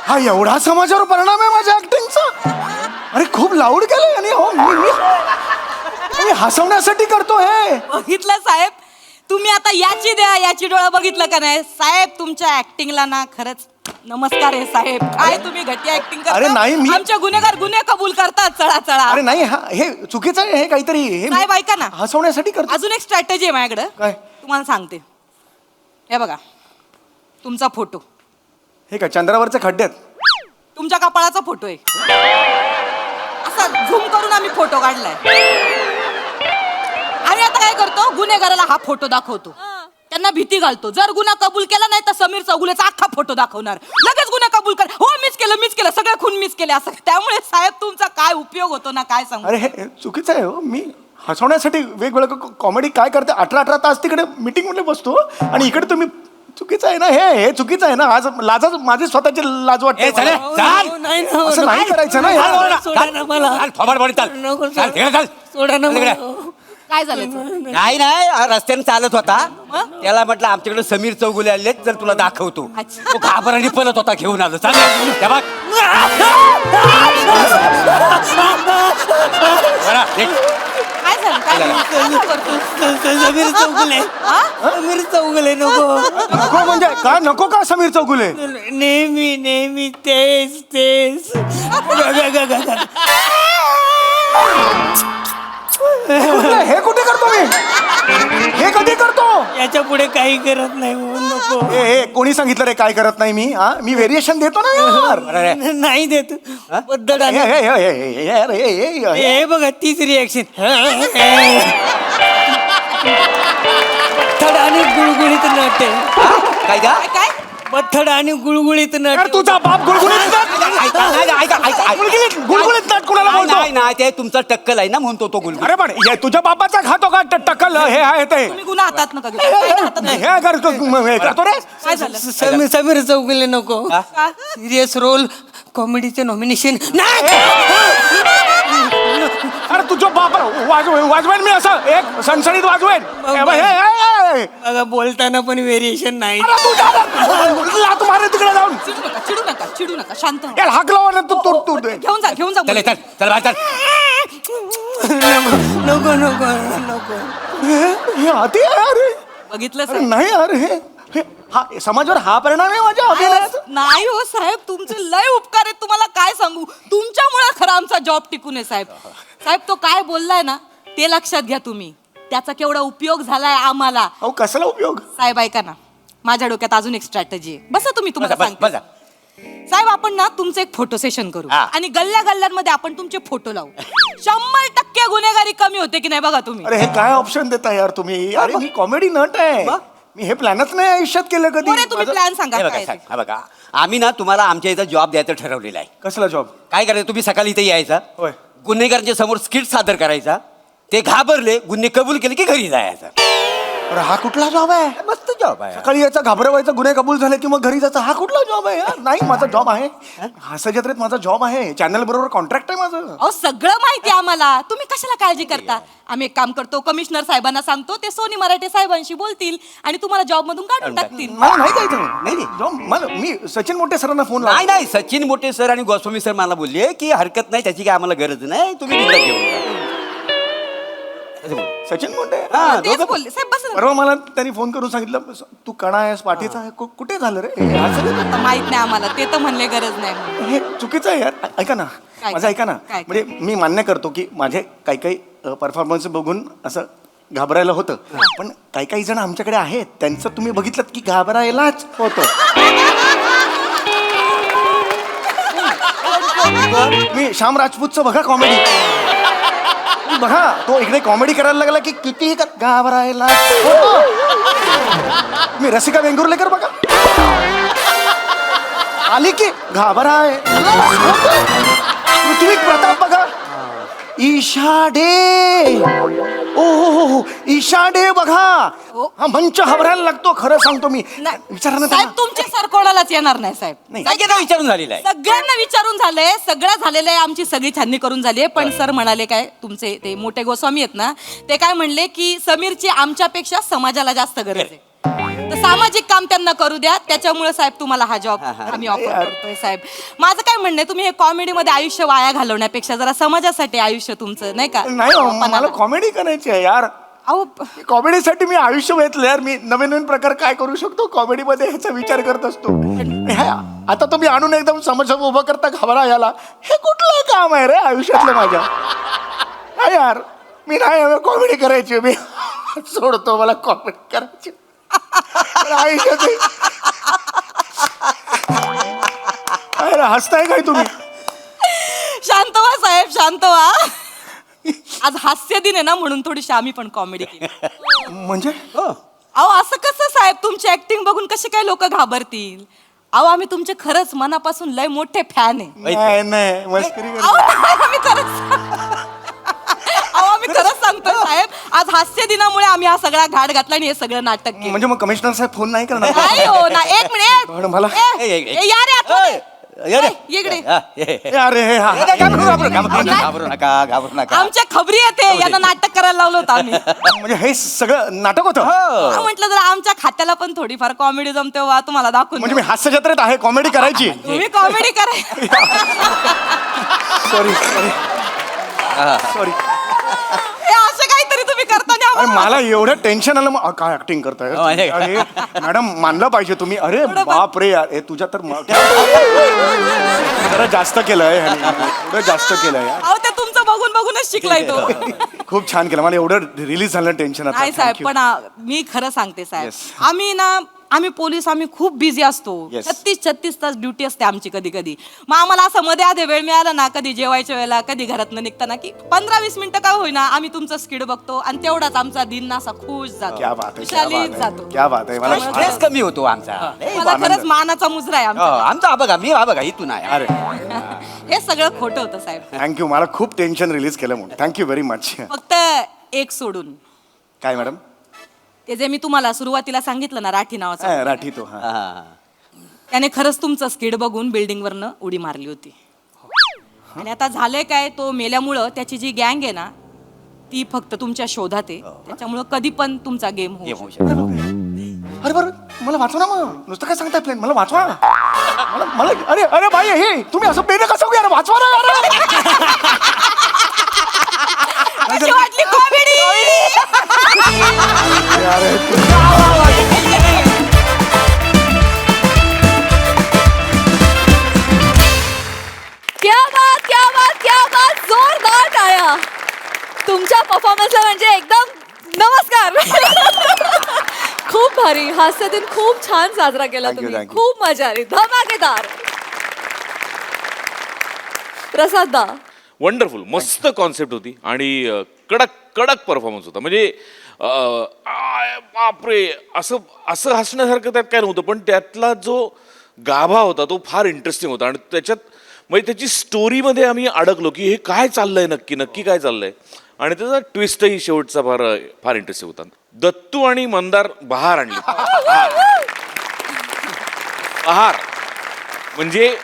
हा एवढा समाजावर परिणाम आहे माझ्या ऍक्टिंगचा. अरे खूप लाऊड केलं आणि हो मी हसवण्यासाठी करतो हे. बघितलं साहेब, तुम्ही आता याची द्या याची डोळा बघितलं का नाही साहेब? तुमच्या ऍक्टिंगला ना खरंच नमस्कार आहे साहेब. काय तुम्ही घटी ऍक्टिंग करता. अरे नाही, मी- आमचे गुन्हेगार गुन्हे कबूल करतात चढा चढा. अरे नाही हे चुकीचं आहे हे काहीतरी हे साहेब ऐका ना, हसवण्यासाठी करतो. अजून एक स्ट्रॅटेजी आहे माझ्याकडं. काय? तुम्हाला सांगते. हे बघा तुमचा फोटो, हे काय चंद्रावरचे खड्डे आहेत? तुमच्या कपाळाचा फोटो आहे. असा झूम करून आम्ही फोटो काढलाय. आम्ही आता काय करतो, गुन्हेगाराला हा फोटो दाखवतो, त्यांना भीती घालतो. जर गुन्हा कबूल केला नाही तर समीर चौगुलेचा अख्खा फोटो दाखवणार. लगेच गुन्हा कबूल कर. हो मीच केलं सगळे खून मीच केले असं. त्यामुळे साहेब तुमचा काय उपयोग होतो ना काय सांगू. अरे हे चुकीचं आहे हो. मी हसवण्यासाठी वेगवेगळं कॉमेडी काय करते 18 तास तिकडे मीटिंग मध्ये बसतो आणि इकडे तुम्ही चुकीचं आहे ना हे चुकीचं आहे ना. आज लाज माझी स्वतःची लाज वाटते. चाल. असं नाही करायचं ना यार. काय झालं? नाही रस्त्याने चालत होता. त्याला म्हटलं आमच्याकडे समीर चौगुले आले, जर तुला दाखवतो. अच्छा. तो घाबराने पळत होता, घेऊन आलो. चाल त्या बघ. बरं, देख. काय झालं? काय करतो? समीर चौगुले, समीर चौगुले नको. नको म्हणजे का नको का समीर चौगुले? नेहमी तेच हे कुठे करतो मी? हे कधी करतो? याच्या पुढे काही करत नाही म्हणून नको. हे कोणी सांगितलं रे काय करत नाही मी? हा मी व्हेरिएशन देतो ना यार. नाही देत पद्धत. हे बघा तीच रिॲक्शन. बथड आणि गुळगुळीत नट आहे. काय का? काय बथड आणि गुळगुळीत नट. यार तुझा बाप गुळगुळीत गुळगुळीत नाट कोणाला बोलतो? नाही ते तुमचा टक्कल आहे ना, म्हणतो तो गुलगुल. अरे पण हे तुझ्या बापाचा खातो का टक्कल? हे आहे ते तुम्ही गुन्हा हातात नका घेऊ. काय हातात नाही. हे करतो रे. काय झालं? समीर चौगुले नको. का? सिरियस रोल कॉमेडीचे नॉमिनेशन नाही. अरे तुझं बाप वाजवेन मी असं एक सणसणीत वाजवेन बघा बोलताना पण व्हेरिएशन नाही लात मारे तिकडे जाऊन चिडू नका शांत व्हा. यार हाक लावा ना तू घेऊन जा चल चल चल बाहेर चल. नको हे आती आहे अरे बघितलं अरे साहेब? नाही अरे हे हा समाजावर हा परिणाम आहे माझ्या अभिनयाचा नाही हो साहेब, तुमचे लय उपकार आहेत. तुम्हाला काय सांगू, तुमच्यामुळे खरं आमचा जॉब टिकून आहे साहेब. साहेब तो काय बोललाय ना ते लक्षात घ्या तुम्ही, त्याचा केवढा उपयोग झालाय आम्हाला. अहो कसला उपयोग साहेब ऐका ना, माझ्या डोक्यात अजून एक स्ट्रॅटेजी आहे. बसा तुम्ही, तुम्हाला बसा, सांगते. बसा. साहेब आपण ना तुमचं एक फोटो सेशन करू हा. आणि गल्ल्या गल्ल्यांमध्ये आपण तुमचे फोटो लावू. 100% गुन्हेगारी कमी होते की नाही बघा तुम्ही. अरे हे काय ऑप्शन देता यार तुम्ही अरे मी कॉमेडी नट आहे मी हे प्लॅनच नाही आयुष्यात केलं कधी मोरे, तुम्ही माझं- प्लॅन सांगा हे काय बघा आहे साहेब, ते. हा बघा आम्ही ना तुम्हाला आमच्या इथं जॉब द्यायचं ठरवलेलं आहे. कसला जॉब काय करायचं, तुम्ही सकाळी इथे यायचा, होय. गुन्हेगारांच्या समोर स्किट सादर करायचा, ते घाबरले, गुन्हे कबूल केले की घरी जायचं. अरे हा कुठला जॉब आहे मस्त जॉब आहे. सकाळी याचा घाबरवायचा गुन्हे कबूल झाले की मग घरी जायचं हा कुठला जॉब आहे यार नाही माझा जॉब आहे हास्य जत्रेत माझा जॉब आहे चॅनल बरोबर कॉन्ट्रॅक्ट आहे माझं अहो सगळं माहिती आहे आम्हाला, तुम्ही कशाला काळजी करता. आम्ही एक काम करतो, कमिशनर साहेबांना सांगतो, ते सोनी मराठे साहेबांशी बोलतील आणि तुम्हाला जॉब मधून काढून टाकतील. मला नाही जायचं नाही, नाही. जॉब मला मी सचिन मोठे सरांना फोन नाही नाही, सचिन मोठे सर आणि गोस्वामी सर मला बोलले की हरकत नाही, त्याची काय आम्हाला गरज नाही, तुम्ही तिथं घेऊन जा. असं बोलले. सचिन मोठे हा, तेच दोघं- बोलले साहेब. बस परवा मला त्यांनी फोन करून सांगितलं तू कणा आहेस पाठीचा आहे कुठे झालं रे हे असं माहित नाही आम्हाला, ते तर म्हणले गरज नाही म्हणून. हे चुकीचं आहे यार ऐका ना काय? माझं ऐका ना काय? म्हणजे मी मान्य करतो की माझे काही काही परफॉर्मन्स बघून असं घाबरायला होतं पण काही काही जण आमच्याकडे आहेत त्यांचं तुम्ही बघितलं की घाबरायलाच होतं मी श्याम राजपूतचं बघा कॉमेडी बघा तो इकडे कॉमेडी करायला लागला की कितीही घाबरायला होतं. मी रसिका वेंगुर्लेकर बघा आली की घाबराय पृथ्वी प्रताप बघा ईशाडे ओ ईशाडे बघा हा मंच घाबरायला लागतो खरं सांगतो मी नाही. विचारा ना साहेब त्यांना. तुमचे सर कोणालाच येणार नाही साहेब. नाही. सगळ्यांना विचारून झालेलं आहे. सगळ्यांना विचारून झालंय, सगळं झालेलं आहे, आमची सगळी छाननी करून झाली आहे. पण सर म्हणाले काय, तुमचे ते मोठे गोस्वामी आहेत ना, ते काय म्हणले की समीरची आमच्यापेक्षा समाजाला जास्त गरज आहे, तर सामाजिक काम त्यांना करू द्या. त्याच्यामुळे साहेब तुम्हाला हा जॉब आम्ही ऑफर करतोय साहेब. माझं काय म्हणणं आहे, तुम्ही हे कॉमेडीमध्ये आयुष्य वाया घालवण्यापेक्षा जरा समाजासाठी आयुष्य तुमचं नाही का. नाही हो, मला कॉमेडी करायची आहे यार अहो कॉमेडीसाठी मी आयुष्य वेचलं यार मी नवीन नवीन प्रकार काय करू शकतो कॉमेडीमध्ये ह्याचा विचार करत असतो आता तुम्ही आणून एकदम समस्या उभं करता घाबरा याला हे कुठलं काम आहे रे आयुष्यातलं माझ्या नाही यार मी नाही कॉमेडी करायची मी सोडतो मला कॉमेडी करायची आयुष्यात अरे हसताय काय तुम्ही शांत व्हा साहेब, शांत व्हा. आज हास्य दिन आहे ना, म्हणून थोडीशी आम्ही पण कॉमेडी केली. म्हणजे अहो असं कसं साहेब, तुमची ऍक्टिंग बघून कसे काय लोक घाबरतील. अहो आम्ही तुमचे खरंच मनापासून लय मोठे फॅन आहे. नाही नाही मस्करी कर अहो, नाही, आम्ही खरंच सांगतोय साहेब, आज हास्य दिनामुळे आम्ही हा सगळा घाट घातला आणि हे सगळं नाटक केलं. म्हणजे मग कमिशनर साहेब फोन नाही करणार नाही हो ना, एक मिनिट. मॅडम, मला- या रे आतमध्ये. ये रे. ये इकडे. हा, ये. ए, अरे हे हा घाबरू नका. आमच्या खबरी येते, यांना नाटक करायला लावलं होतं आम्ही. म्हणजे हे सगळं नाटक होतं हा, म्हटलं जर आमच्या खात्याला पण थोडीफार कॉमेडी जमते वा तुम्हाला दाखवून म्हणजे देऊ. मी हास्य जत्रेत आहे कॉमेडी करायची तुम्ही कॉमेडी करा. सॉरी सॉरी सॉरी हे असं काहीतरी तुम्ही करताना अरे आम्हाला- मला एवढं टेन्शन आलं मग काय ऍक्टिंग करताय माहिती अरे मॅडम मानलं पाहिजे तुम्ही अरे बाप रे यार हे तुझ्या तर जरा जास्त केलंय एवढं जास्त केलंय यार अहो ते तुमचं बघून बघूनच शिकलाय तो. खूप छान केलं मला एवढं रिलीज झालं टेन्शन नाही साहेब, पण मी खरं सांगते साहेब, Yes. आम्ही पोलीस आम्ही खूप बिझी असतो. Yes. 36 तास ड्युटी असते आमची कधी कधी. मग आम्हाला असं मध्ये आधे वेळ मिळाला ना, कधी जेवायच्या वेळेला, कधी घरातनं निघताना, की 15-20 मिनिटं का होईना आम्ही तुमचं स्किड बघतो आणि तेवढाच आमचा दिन असा खुश जातो, क्या बात आहे, क्या खुशालीत बात आहे, जातो. क्या बात आहे मला स्ट्रेस कमी होतो आमचा. मला आनंद. खरंच मानाचा मुजरा आहे हो, आमचा. आमचा हा बघा, मी हा बघा इथून आहे. अरे हे सगळं खोटं होतं साहेब. थँक्यू मला खूप टेन्शन रिलीज केलं म्हणून थँक्यू व्हेरी मच फक्त एक सोडून, काय मॅडम ते जे मी तुम्हाला सुरुवातीला सांगितलं ना, राठी नावाचं, राठी तो हा हा. त्याने खरंच तुमचं स्किड बघून बिल्डिंग वरनं उडी मारली होती. आणि आता झालंय काय, तो मेल्यामुळं त्याची जी गँग आहे ना ती फक्त तुमच्या शोधात आहे. त्याच्यामुळं कधी पण तुमचा गेम होऊ शकतो. अरे बरं मला वाचवा ना मग, नुसतं काय सांगताय प्लेन, मला वाचवा. मला मला अरे अरे बाई हे तुम्ही असं प्लेन कसं घेणार, वाचवा ना यार. कशी वाटली comedy? क्या बात, क्या बात, क्या बात, जोरदार टाळ्या तुमच्या परफॉर्मन्सला. म्हणजे एकदम नमस्कार. खूप भारी, हास्य दिन खूप छान साजरा केला Thank you, तुम्ही, thank you. खूप मजा आली, धमाकेदार. प्रसाद दा, वंडरफुल, मस्त कॉन्सेप्ट होती आणि कडक कडक परफॉर्मन्स होता. म्हणजे बापरे, असं असं हसण्यासारखं त्यात काय नव्हतं, पण त्यातला जो गाभा होता तो फार इंटरेस्टिंग होता. आणि त्याच्यात म्हणजे त्याची स्टोरीमध्ये आम्ही अडकलो की हे काय चाललंय, नक्की नक्की काय चाललंय. आणि त्याचा ट्विस्टही शेवटचा फार फार इंटरेस्टिंग होता. दत्तू आणि मंदार बहार आणली. बहार म्हणजे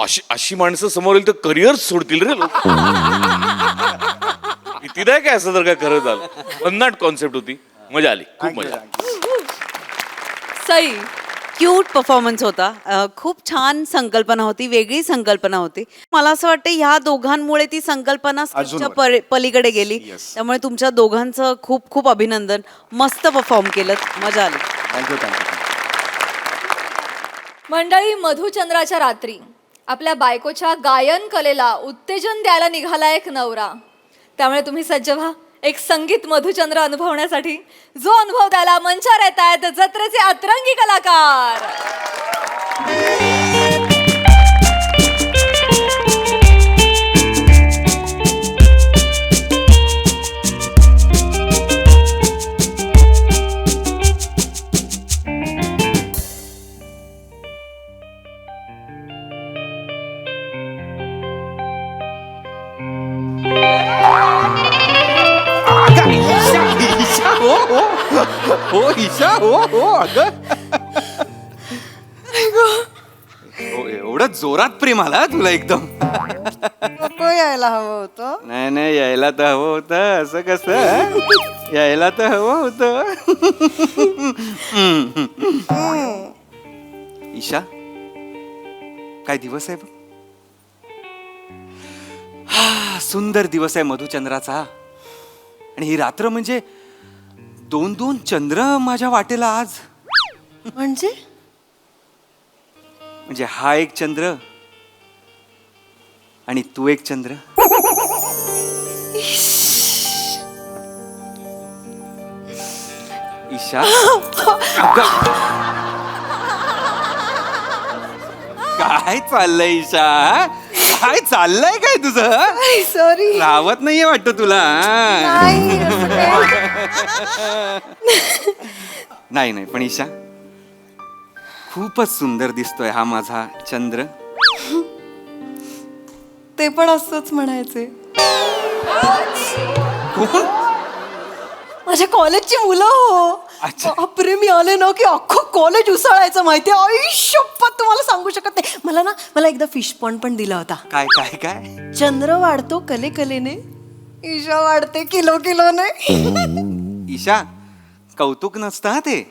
अशी अशी माणसं समोर येईल तर करिअर सोडतील रे लोक. किती नाही काय असं तर काय खरं झालं. भन्नाट कॉन्सेप्ट होती, मजा आली, खूप मजा आली. सई, क्यूट परफॉर्मन्स होता. खूप छान संकल्पना होती, वेगळी संकल्पना होती. मला असं वाटतं ह्या दोघांमुळे ती संकल्पना स्क्रिप्टच्या पलीकडे गेली. त्यामुळे तुमच्या दोघांचं खूप खूप अभिनंदन. मस्त परफॉर्म केलं, मजा आली. Thank you thank you. मंडळी, मधुचंद्राच्या रात्री आपल्या बायकोच्या गायन कलेला उत्तेजन द्यायला निघाला एक नवरा. त्यामुळे तुम्ही सज्ज व्हा एक संगीत मधुचंद्र अनुभवण्यासाठी. जो अनुभव द्यायला मंचावर येत आहेत जत्रेचे अतरंगी कलाकार. हो ईशा, हो हो अगं हो, एवढं जोरात प्रेम आला तुला एकदम. यायला हवं होतं. नाही नाही, यायला तर हवं होतं. असं कसं, यायला तर हवं होतं. ईशा, काय दिवस आहे बघ. सुंदर दिवस आहे मधुचंद्राचा. आणि ही रात्र म्हणजे 2-2 चंद्र माझ्या वाटेला आज. म्हणजे म्हणजे हा एक चंद्र आणि तू एक चंद्र. ईशा, काय चाललंय ईशा, काय चाललंय काय तुझं. सॉरी, राहत नाहीये वाटतं तुला. नाही नाही, पण ईशा खूपच सुंदर दिसतोय हा माझा चंद्र. ते पण असंच म्हणायचे. कोण? माझ्या कॉलेजची मुलं हो. अच्छा. बापरे, मी आले ना की अख्खं कॉलेज उसळायचं माहिती. आयुष्यपत तुम्हाला सांगू शकत नाही. मला एकदा फिश पॉन्ड पण दिला होता. काय काय काय. चंद्र वाढतो कले कलेने, ईशा वाढते किलो किलोने. ईशा, कौतुक नसतं हा ते.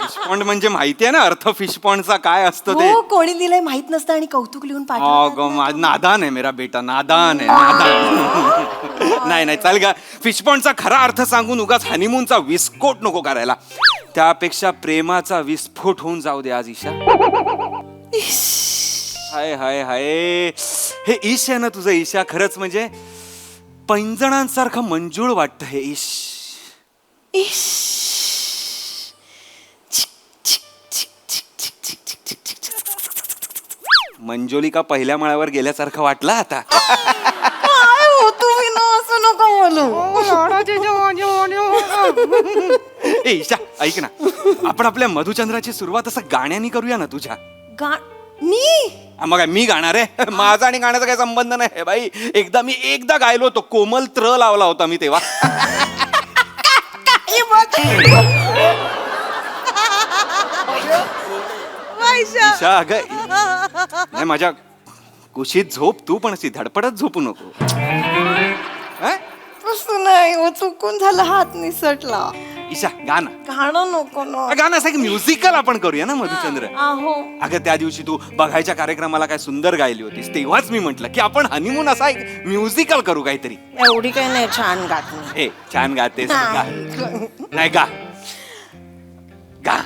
फिशपॉन्ड म्हणजे माहितीये ना अर्थ फिशपॉन्डचा काय असतं ते. हो, कोणी दिलंय माहित नसतं आणि कौतुक लिहून पाठवतात. नादान आहे मेरा बेटा, नादान आहे, नादान. नाही नाही, चाल गा. फिशपॉन्डचा खरा अर्थ सांगून उगाच हनीमूनचा विस्फोट नको करायला. त्यापेक्षा प्रेमाचा विस्फोट होऊन जाऊ दे आज ईशा. हाय हाय हाय, हे ईश आहे ना तुझं ईशा, खरंच म्हणजे पैंजणांसारखं मंजूळ वाटतं हे ईश. मंजोलिका पहिल्या माळ्यावर गेल्यासारखं वाटलं आता. तुम्ही ना असं नको बोलू. ए ईशा, ऐक ना, आपण आपल्या मधुचंद्राची सुरुवात असं गाण्यानी करूया ना तुझ्या. मग मी गाणार आहे. माझा आणि गाण्याचा काही संबंध नाही बाई. एकदा गायलो होतो, कोमल त्र लावला होता मी तेव्हा. ईशा, अगं नाही, माझ्या कुशीत झोप तू, पण अशी धडपडत झोपू नको. हं? तसं नाही हो, चुकून झालं, हात निसटला. ईशा गाणं गाणं नको ना. गाणं असं म्युझिकल आपण करूया ना मधुचंद्र. आहो. अगं त्या दिवशी तू बघायच्या कार्यक्रमाला काय सुंदर गायली होतीस, तेव्हाच मी म्हंटल की आपण हनीमून असा एक म्युझिकल करू काहीतरी. एवढी काही नाही छान गात नाही. ए छान गातेस गा. नाही गा गा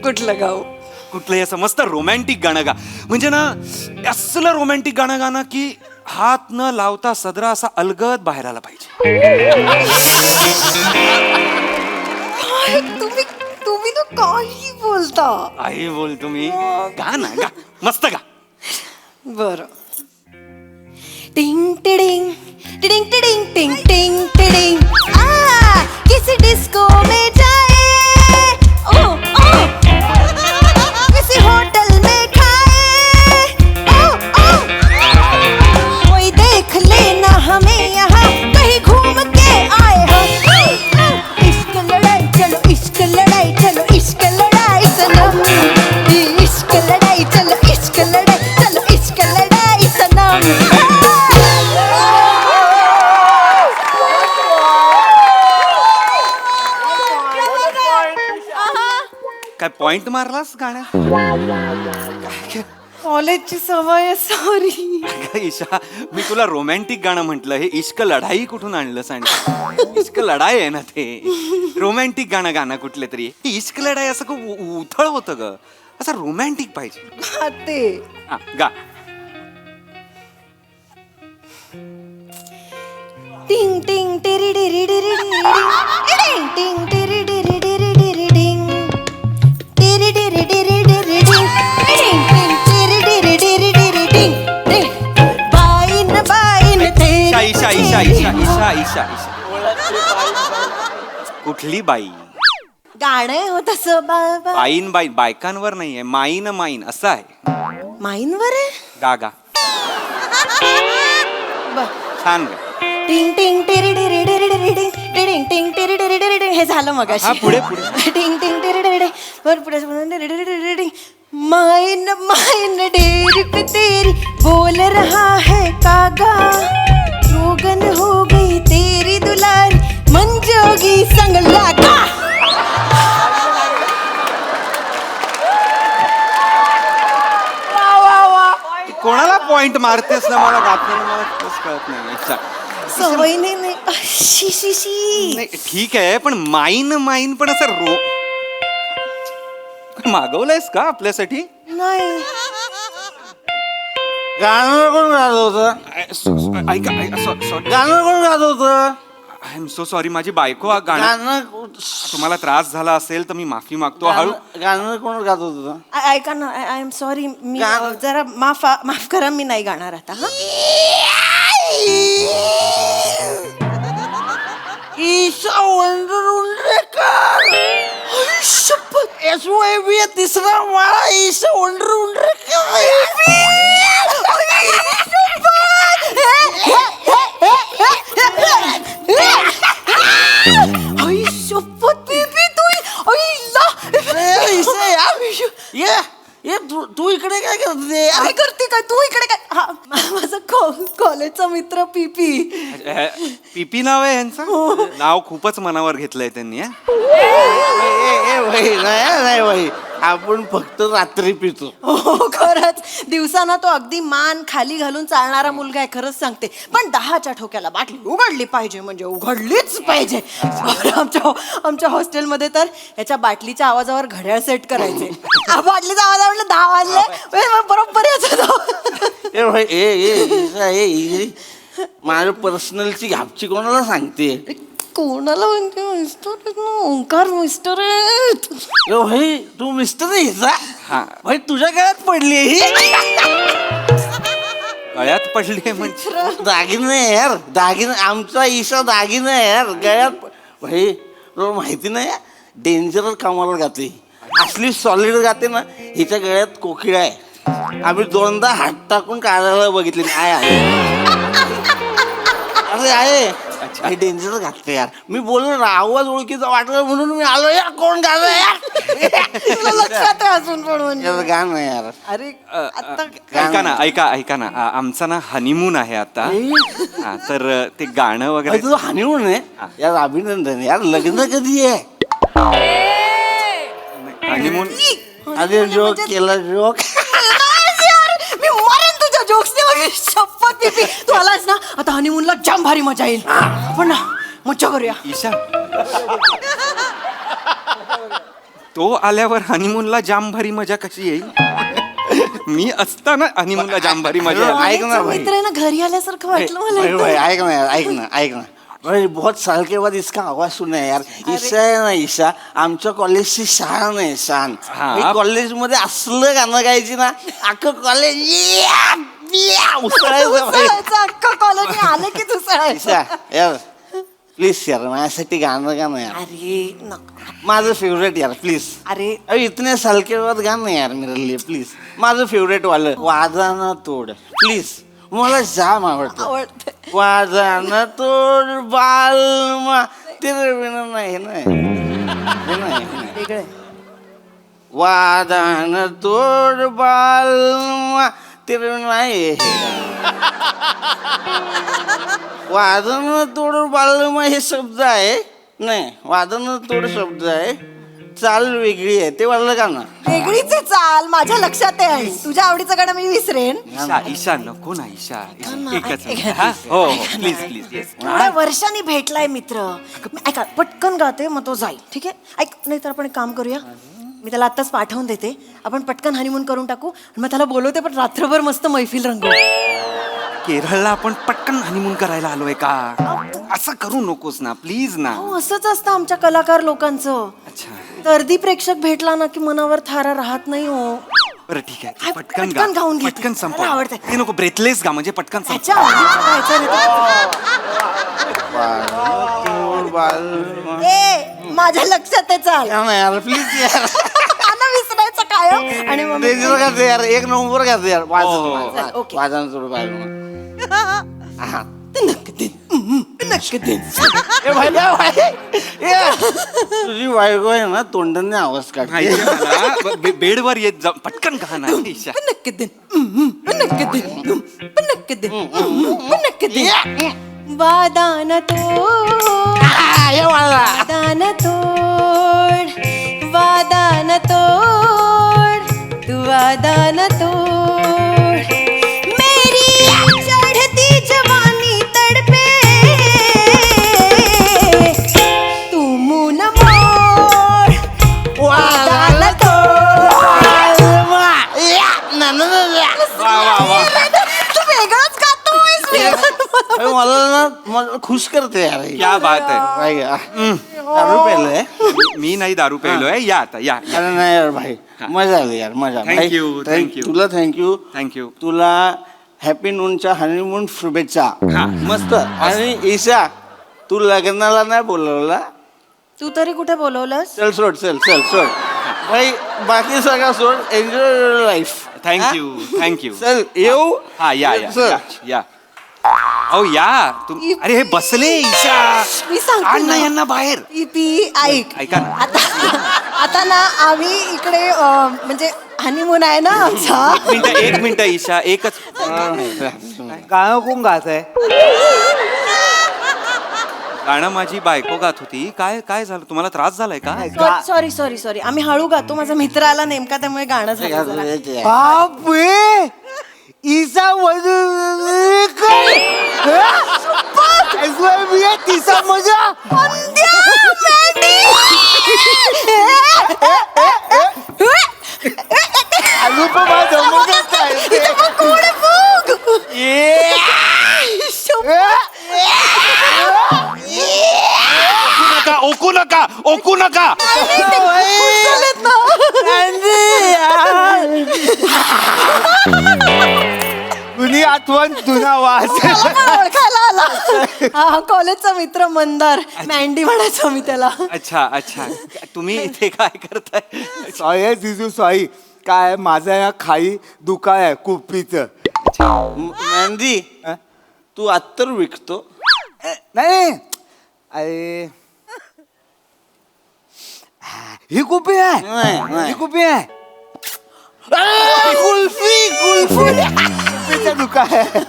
कुठलं गाऊ? कुठलंही असं मस्त रोमॅन्टिक गाणं गा. म्हणजे ना असलं रोमॅन्टिक गाणं गाणं की हात न लावता सदरा असा अलगद बाहेर आला पाहिजे. तुम्ही तुम्ही ना काही बोलता. आई बोल तुम्ही गा ना गा मस्त गा. बर. टिंग टिडिंग टिडिंग टिडिंग टिंग टिंग टिडिंग. किसी डिस्को में जाए, ओ ओ किसी होटल में खाए, ओ ओ कोई देख लेना हमें यहाँ कहीं घूम के आए हम. इश्क लड़ाई चलो, इश्क लड़ाई चलो, इश्क लड़ाई सनम. इश्क लड़ाई चलो, इश्क लड़ाई चलो, इश्क लड़ाई सनम. काय पॉइंट मारलास गाण्यात? कॉलेजची सवय, सॉरी. अगं ईशा, मी तुला रोमॅन्टिक गाणं म्हंटल, हे इश्क लढाई कुठून आणलंस? आणि इश्क लढाई आहे ना ते, रोमॅन्टिक गाणं गाणं कुठले तरी. इश्क लढाई असं खूप उथळ होतं ग, असं रोमॅन्टिक पाहिजे. खाते. हा गा. टिंग टिंग टिरी डिरी डिरी डिरी टिंग टिंग टिरी डिरी डिरी डिरी डिंग टिरी डिरी डिरी डिरी डिंग टिंग टिंग टिरी डिरी डिरी डिरी डिंग डिंग. बाईन बाईन ईशा ईशा ईशा ईशा ईशा ईशा ईशा कुठली बाई? गाणं हो तसं. बाईन बाईन बायकांवर नाहीये, माईन माईन असं आहे. माईनवर आहे. गा गा छान गा. टिंग टिंग टिरी डिरी डिरी डिरी डिंग टिडिंग टिंग टिरी डिरी डिरी डिंग. हे झालं मग हा, पुढे, पुढे. टिंग टिंग टिरी डिरी डिंग वर पुढे डिरी डिरी डिरी डिंग. माइन माइन डेरी पे तेरी बोल रहा है कागा, रोगन हो गई तेरी दुलारी मंजोगी संग लागा. कोणाला पॉइंट मारतेस ना, मला गाताना मला तेच कळत नाही. अच्छा. सवय नाही. शी शी शी. नाही ठीक आहे, पण माईन माईन पण असं मागवलंयस का आपल्यासाठी? नाही. गाणं कोण गात होतं? ऐका गाणं कोण गात होतं? आय एम सो सॉरी, माझी बायको हा गाणं. गाणं तुम्हाला त्रास झाला असेल तर मी माफी मागतो. हळू. गाणं कोण गात होतं? ऐका ना, आय एम सॉरी. मी गाणं- जरा माफ करा, मी नाही गाणार आता. हा. ईशा वंडर शपथ SYB तिसरा माळा. ईशा वंडर आई शपथ बेबी, तू आईला ये तू इकडे काय करते? काय करते काय तू इकडे काय? हा, माझा कॉलेजचा मित्र पीपी. पीपी नाव आहे यांचं? नाव खूपच मनावर घेतलंय त्यांनी. नाही भाई, आपण फक्त रात्री पितो. हो खरंच, दिवसाना तो अगदी मान खाली घालून चालणारा मुलगा आहे, खरंच सांगते. पण 10च्या ठोक्याला बाटली उघडली पाहिजे म्हणजे उघडलीच पाहिजे. आमच्या हॉस्टेलमध्ये तर याच्या बाटलीच्या आवाजावर घड्याळ सेट करायचे. बाटलीचा आवाज आवडला 10 वाजले बरोबर यायचं. ए भाई माझ्या पर्सनलची घापची कोणाला सांगते? कोणाला म्हणते मिस्टर? ओंकार मिस्टर. भाई तू मिस्टर हा. भाई तुझ्या गळ्यात पडली ही गळ्यात पडली म्हणजे? दागिने यार, दागिने. आमचा ईशा दागिने यार गळ्यात. भाई तुला माहिती नाही, डेंजर कामाला गाते. असली सॉलिड गाते ना. हिच्या गळ्यात कोकिळा आहे. आम्ही 2दा हात टाकून काढायला बघितले. आहे अरे आहे डेंजर घातले यार. मी बोललो ना, आवाज ओळखीचा वाटला म्हणून मी आलो. यार कोण गाणं यार? तुला लक्षात आहे अजून म्हणून यार गाणं यार. अरे आता ऐका ना आमचा ना हनीमून आहे आता हा, तर ते गाणं वगैरे तुझं हनीमून आहे यार. अभिनंदन यार. लग्न कधी आहे? हनीमून अरे जोक केला जोक. मी मरेन तुझ्या जोक्सने वगैरे. शपथ पिपी तू आलास ना आता हनीमूनला जाम भारी मजा येईल. आपण ना मज्जा करूया. ईशा तो आल्यावर हनीमूनला जाम भारी मजा कशी येईल? मी असताना हनीमूनला जाम भारी मजा येईल. ऐक ना भाई. मित्र आहे ना घरी आल्यासारखं वाटलं भाई, मला. भाई, ऐक ना यार. ऐक ना भाई. बहुत साल के बाद इसका आवाज सुना है यार. ईशा आहे ना ईशा आमच्या कॉलेजची शान आहे शान. हा. कॉलेजमध्ये असलं गाणं गायची ना अख्खं कॉलेज उसळायचं भाई. दुसळायचं अख्खं कॉलेज आले की दुसळायचं. ईशा यार प्लीज यार माझ्यासाठी गाणं गाणं यार. अरे माझं फेवरेट यार प्लीज. अरे अरे इतने साल के बाद गाणं यार मेरे लिए प्लीज. माझं फेवरेट वालं वादानं तोड प्लीज. मला जाम आवडतं. आवडते. वादानं तोड बालमा तेरे बिना नाही नाही हे नाही. वेगळं वादानं तोड बालमा तेरे बिना नाही. वादन तोड बालमा हे शब्द आहे. नाही वादन तोड शब्द आहे. चाल वेगळी आहे. ते वाटलं का ना. वेगळीच आहे चाल माझ्या लक्षात आहे. तुझ्या आवडीचं गाणं मी विसरेन. ईशा नको ना ईशा एकच हा? हो प्लीज प्लीज येस. थोड्या वर्षांनी भेटलाय मित्र. ऐका पटकन गाते मग तो जाईल. ठीक आहे ऐक नाही तर आपण एक काम करूया. मी त्याला आत्ताच पाठवून देते. आपण पटकन हनीमून करून टाकू आणि मग त्याला बोलवते पण रात्रभर मस्त मैफिल रंगवू. केरळला आपण पटकन हनीमून करायला आलोय का? असं करू नकोस ना प्लीज ना. हो असंच असतं आमच्या कलाकार लोकांचं. अच्छा गर्दी प्रेक्षक भेटला ना की मनावर थारा राहत नाही हो. बरं ठीक आहे काय, पटकन पटकन गाऊन गा घेते. पटकन मला संपव. आवडतंय. ते नको ब्रेथलेस गा म्हणजे पटकन संपव. त्याच्या आवडीचं तोड बालमा ए माझ्या लक्षात आहे चाल. यार प्लीज यार. गाणं विसरायचं काय हो? आणि मग ते जर का यार एक नंबर घातलं यार. चल, ओके. वादन तोड बालमा. तुझी बायको आहे ना तोंडाने आवाज काढते. माहिती आहे मला. बेडवर येत जा पटकन गा ना ईशा. वादान तोड वादान तोड वादान तोड तू वादान तोड मेरी चढ़ती जवानी तड़पे तू मुंह न मोड़ वादान तोड. तू वेगळंच गातोयस. मला ना मला खुश करते यार. क्या बात आहे. भाई दारू पेलंय. मी नाही दारू प्यायलोय. या आता या अरे नाही यार भाई मजा आली यार मजा. Thank you, thank you. तुला थँक्यू. थँक्यू. तुला हॅपी नूनच्या हनीमून शुभेच्छा. मस्त. आणि ईशा तू लग्नाला नाही बोलवला. तू तरी कुठे बोलवलंस. चल सोड सोड भाई बाकी सगळं सोड. Enjoy your life. थँक्यू चल येऊ. हा या या चल. या अहो या तुम अरे हे बसले ईशा. मी सांगते आण ना ना. यांना बाहेर. पी ऐक ऐका ना. आता ना आम्ही इकडे म्हणजे हनीमून आहे ना आमचा. एक मिनिट ईशा एकच गाणं कोण गात आहे. गाणं माझी बायको गात होती. काय काय झालं तुम्हाला त्रास झालाय का? सॉरी आम्ही हळू गातो. माझा मित्र आला नेमका त्यामुळे गाणं झालं जरा. बापरे ईसा तिचा मजा. अनुपमा जमतच नाही. ओकू नका जुनी आठवण जुना वास. ओळखायला आला. हा कॉलेजचा मित्र मंदार. मँडी म्हणायचो मी त्याला. अच्छा तुम्ही इथे काय करताय? सॉई जिजू सॉई काय माझा या खाई दुकाळ आहे कुप्पीचं. मेहंदी तू अत्तर विकतो. नाही अरे ही कुपी आहे ही कुपी आहे कुल्फी कुल्फीचं दुकान आहे.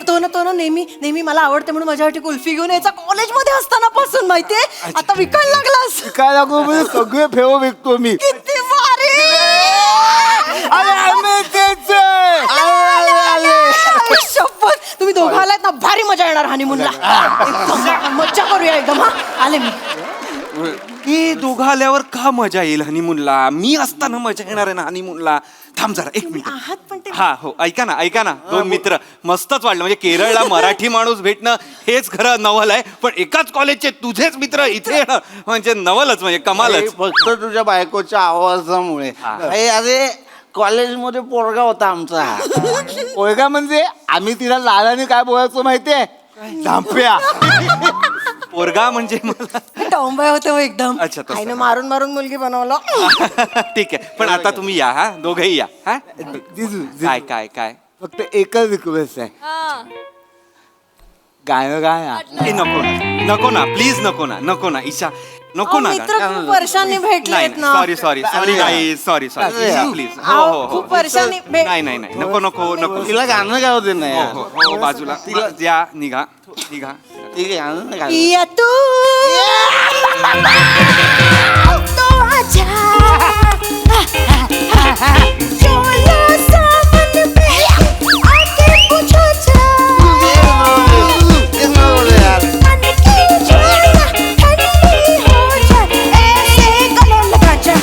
तो ना नेहमी मला आवडते म्हणून माझ्यासाठी कुल्फी घेऊन यायचा कॉलेजमध्ये असताना पासून माहितीये. आता विकायला लागलास. काय लागू म्हणजे सगळे फेव विकतो मी. किती भारी. शपथ तुम्ही दोघं आलात ना भारी मजा येणार हनीमूनला. मज्जा करूया एकदम. हा आले मी. की दोघं आल्यावर का मजा येईल हनीमूनला? मी असताना मजा येणार आहे ना हनीमूनला. थांब जरा एक आहात पण मिनिट. ते- हा हो ऐका ना दोन मित्र मस्तच वाटलं. म्हणजे केरळला मराठी माणूस भेटणं हेच खरं नवल आहे, पण एकाच कॉलेजचे तुझेच मित्र इथे येणं म्हणजे नवलच, म्हणजे कमालच. फक्त तुझ्या बायकोच्या आवाजामुळे. अरे कॉलेजमध्ये पोरगा होता आमचा. पोरगा म्हणजे आम्ही तिला लाडाने काय बोलायचो माहितीये? धांप्या. पोरगा म्हणजे मला टॉम्बाय होते हो एकदम. अच्छा, तसं. आईनं मारून मुलगी बनवलं. ठीक आहे, पण आता तुम्ही या हा दोघेही या हा. काय काय फक्त एकच रिक्वेस्ट आहे, गाणं गाया. ए, नको ना प्लीज नको ना ईशा नको ना. मित्र खूप वर्षांनी भेटलेत ना. सॉरी नाही सॉरी प्लीज. हो खूप वर्षांनी नाही नको तिला गाणं गाव दे ना यार. हो बाजूला या निघा ठीक आहे गाणं गाव. या तू तो आजा चलो सामन में आके पूछो मन की ज्वाला ठंडी हो जाए ऐसे गले लगा जा.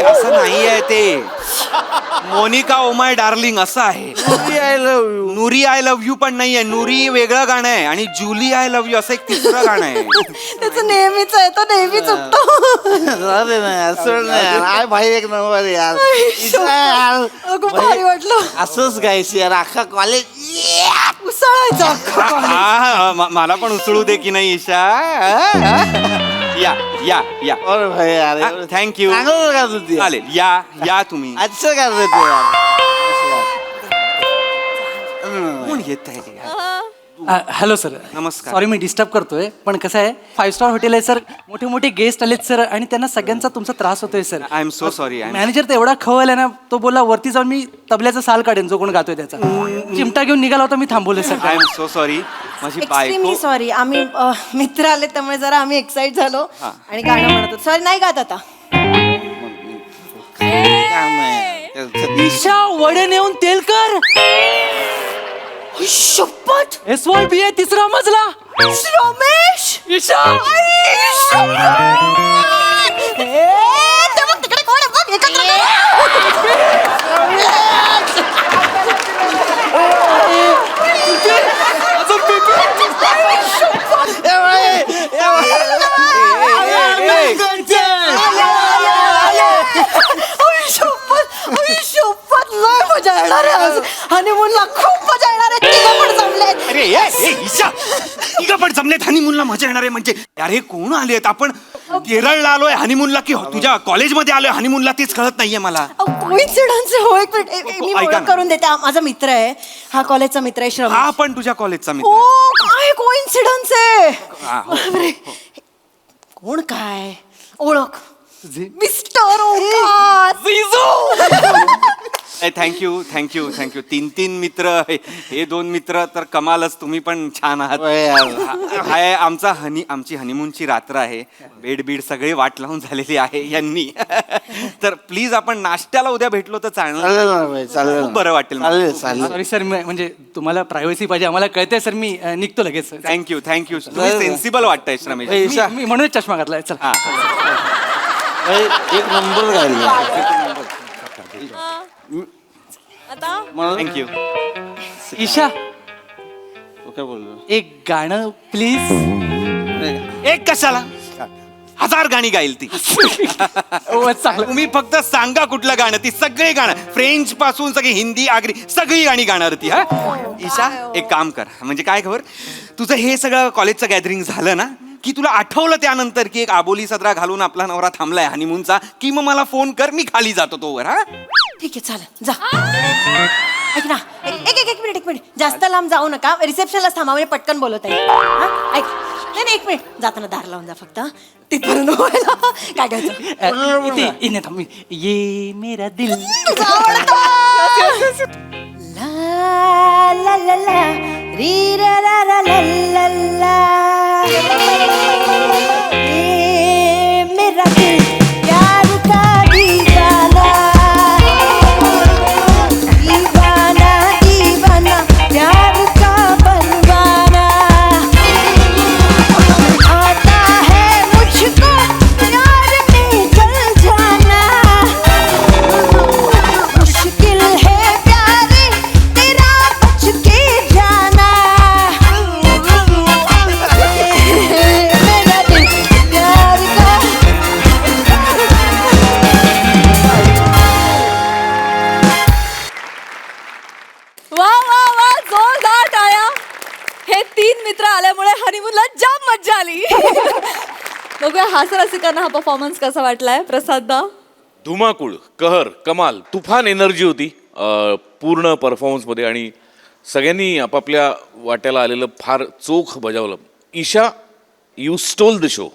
असं नाही आहे ते. मोनिका ओ माय डार्लिंग असं आहे. नुरी आय लव्ह यू पण नाहीये. नुरी वेगळं गाणं आहे आणि जुली आय लव्ह यू असं एक तिसरं गाणं आहे. त्याचं नेहमीच आहे, तो नेहमी चुकतो. राहू ना यार, सोड ना यार. आय भाई एक नंबर यार. खूप भारी वाटलं. असंच गायची यार अख्खा कॉलेज. उसळायचं. हा, मला पण उचलू दे की नाही ईशा. या और भाई यार थँक्यू. चांगलं का तुझी? चालेल या तुम्ही. अच्छा कर रहे थे यार. कोण येत आहे हॅलो सर. नमस्कार. सॉरी मी डिस्टर्ब करतोय, पण कसं आहे 5 स्टार हॉटेल आहे सर, मोठे मोठे गेस्ट आलेत सर आणि त्यांना सगळ्यांचा तुमचा त्रास होतोय sir. I am so sorry. Manager तर एवढा खवल आहे ना, तो बोला वरती जाऊन मी तबल्याचा साल काढेन जो कोण गातोय त्याचा. चिमटा घेऊन निघाला होता, मी थांबवले sir. I am so sorry. माझी बायको. Extremely sorry. आम्ही मित्र आले त्यामुळे जरा आम्ही एक्साइट झालो आणि गाणं म्हणत होतो. सॉरी नाही गात आता. ईशा वडे नेऊन तेल कर. शपथ. SYB तिसरा मजला. रमेश. ईशा तिकडे कोण आहे बघ. एकत्र शपथ लय मजा येणार आहे आज. हनीमूनला खूप मजा येणार आहे. तिघं पण जमलेत. अरे ईशा तिघं पण जमलेत हनीमूनला मजा येणार आहे म्हणजे. अरे कोण आलेत? आपण केरळला आलोय हनीमूनला की तुझ्या कॉलेजमध्ये आलोय हनीमूनला तेच कळत नाहीये मला. कोइन्सिडन्स हो. एक मिनिट मी ऐका ओळख ना. करून देते. हा माझा मित्र आहे. हा कॉलेजचा मित्र आहे श्रम. हा पण तुझ्या कॉलेजचा मित्र हो आहे. काय कोइन्सिडन्स आहे. हा, हो, बापरे. कोण काय ओळख. मिस्टर ओंकार. थँक्यू 3 मित्र. हे 2 मित्र तर कमालच. तुम्ही पण छान आहात. हाय आमची हनीमूनची रात्र आहे. बेड सगळे वाट लावून झालेली आहे यांनी. तर प्लीज आपण नाश्त्याला उद्या भेटलो तर चालेल खूप बरं वाटेल. सॉरी सर, म्हणजे तुम्हाला प्रायव्हसी पाहिजे आम्हाला कळतंय सर. मी निघतो लगेच. थँक्यू तुम्ही सेन्सिबल वाटताय रमेश. मी म्हणून चष्मा घातलाय. चल. हा एक नंबर गायला. थँक्यू. ईशा काय बोललो? एक गाणं प्लीज. एक कशाला 1000 गाणी गाईल ती. चांगलं. तुम्ही फक्त सांगा कुठलं गाणं. ती सगळी गाणं फ्रेंच पासून सगळी हिंदी आगरी सगळी गाणी गाणार ती. हा ईशा एक काम कर. म्हणजे काय खबर, तुझं हे सगळं कॉलेजचं गॅदरिंग झालं ना की तुला आठवलं त्यानंतर की एक आबोली सदरा घालून आपला नवरा थांबलाय हनीमूनचा, की मग मला फोन कर. मी खाली जातो तोवर. हा ठीक आहे चालेल जा. ऐक ना एक मिनिट जास्त लांब जाऊ नका रिसेप्शनला थांबा म्हणजे पटकन बोलत आहे हा ऐक नाही एक मिनिट जाताना दार लावून जा फक्त तिथपर्यंत व्हायला काय घ्यायचं इथे इथे थांब ये मेरा दिल ला ला ला ला री रा रा रा ला ला ला ये मेरा दिल प्यार का दीवाना दीवाना दीवाना प्यार का परवाना आता है मुझको प्यार में जल जाना मुश्किल है प्यारे तेरा बच के जाना मेरा दिल प्यार का वा वा वा जोरदार टाळ्या. हे 3 मित्र आल्यामुळे हनीमूनला जाम मज्जा आली. बघूया हास्यरसिकांना हा परफॉर्मन्स कसा वाटलाय. प्रसाददा धुमाकूळ, कहर, कमाल, तुफान एनर्जी होती पूर्ण परफॉर्मन्समध्ये आणि सगळ्यांनी आपापल्या वाट्याला आलेलं फार चोख बजावलं. Isha, you stole the show.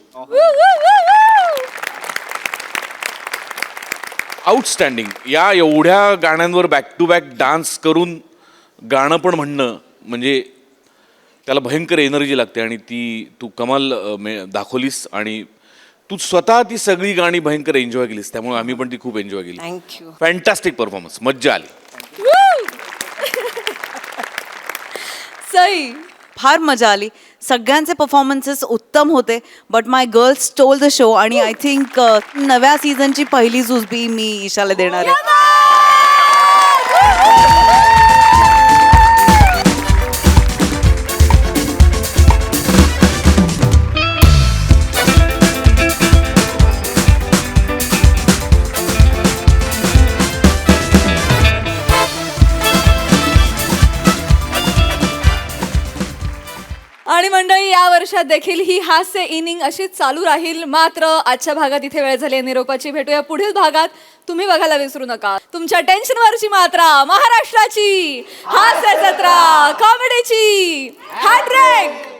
Outstanding. या एवढ्या गाण्यांवर बॅक टू बॅक डान्स करून गाणं पण म्हणणं म्हणजे त्याला भयंकर एनर्जी लागते आणि ती तू कमाल दाखवलीस आणि तू स्वतः ती सगळी गाणी भयंकर एन्जॉय केलीस त्यामुळे आम्ही पण ती खूप एन्जॉय केली. थँक्यू. फॅन्टॅस्टिक परफॉर्मन्स, मज्जा आली. सई फार मजा आली. सगळ्यांचे परफॉर्मन्सेस उत्तम होते. But my girls stole the show आणि आय थिंक नव्या सीझनची पहिली जुजबी मी ईशाला देणार आहे. आणि मंडळी या वर्षात देखील ही हास्य इनिंग अशीच चालू राहील. मात्र आजच्या भागात इथे वेळ झाली निरोपाची. भेटूया पुढील भागात. तुम्ही बघायला विसरू नका तुमच्या टेन्शनवरची मात्रा, महाराष्ट्राची हास्य जत्रा, कॉमेडीची हॅट्रिक.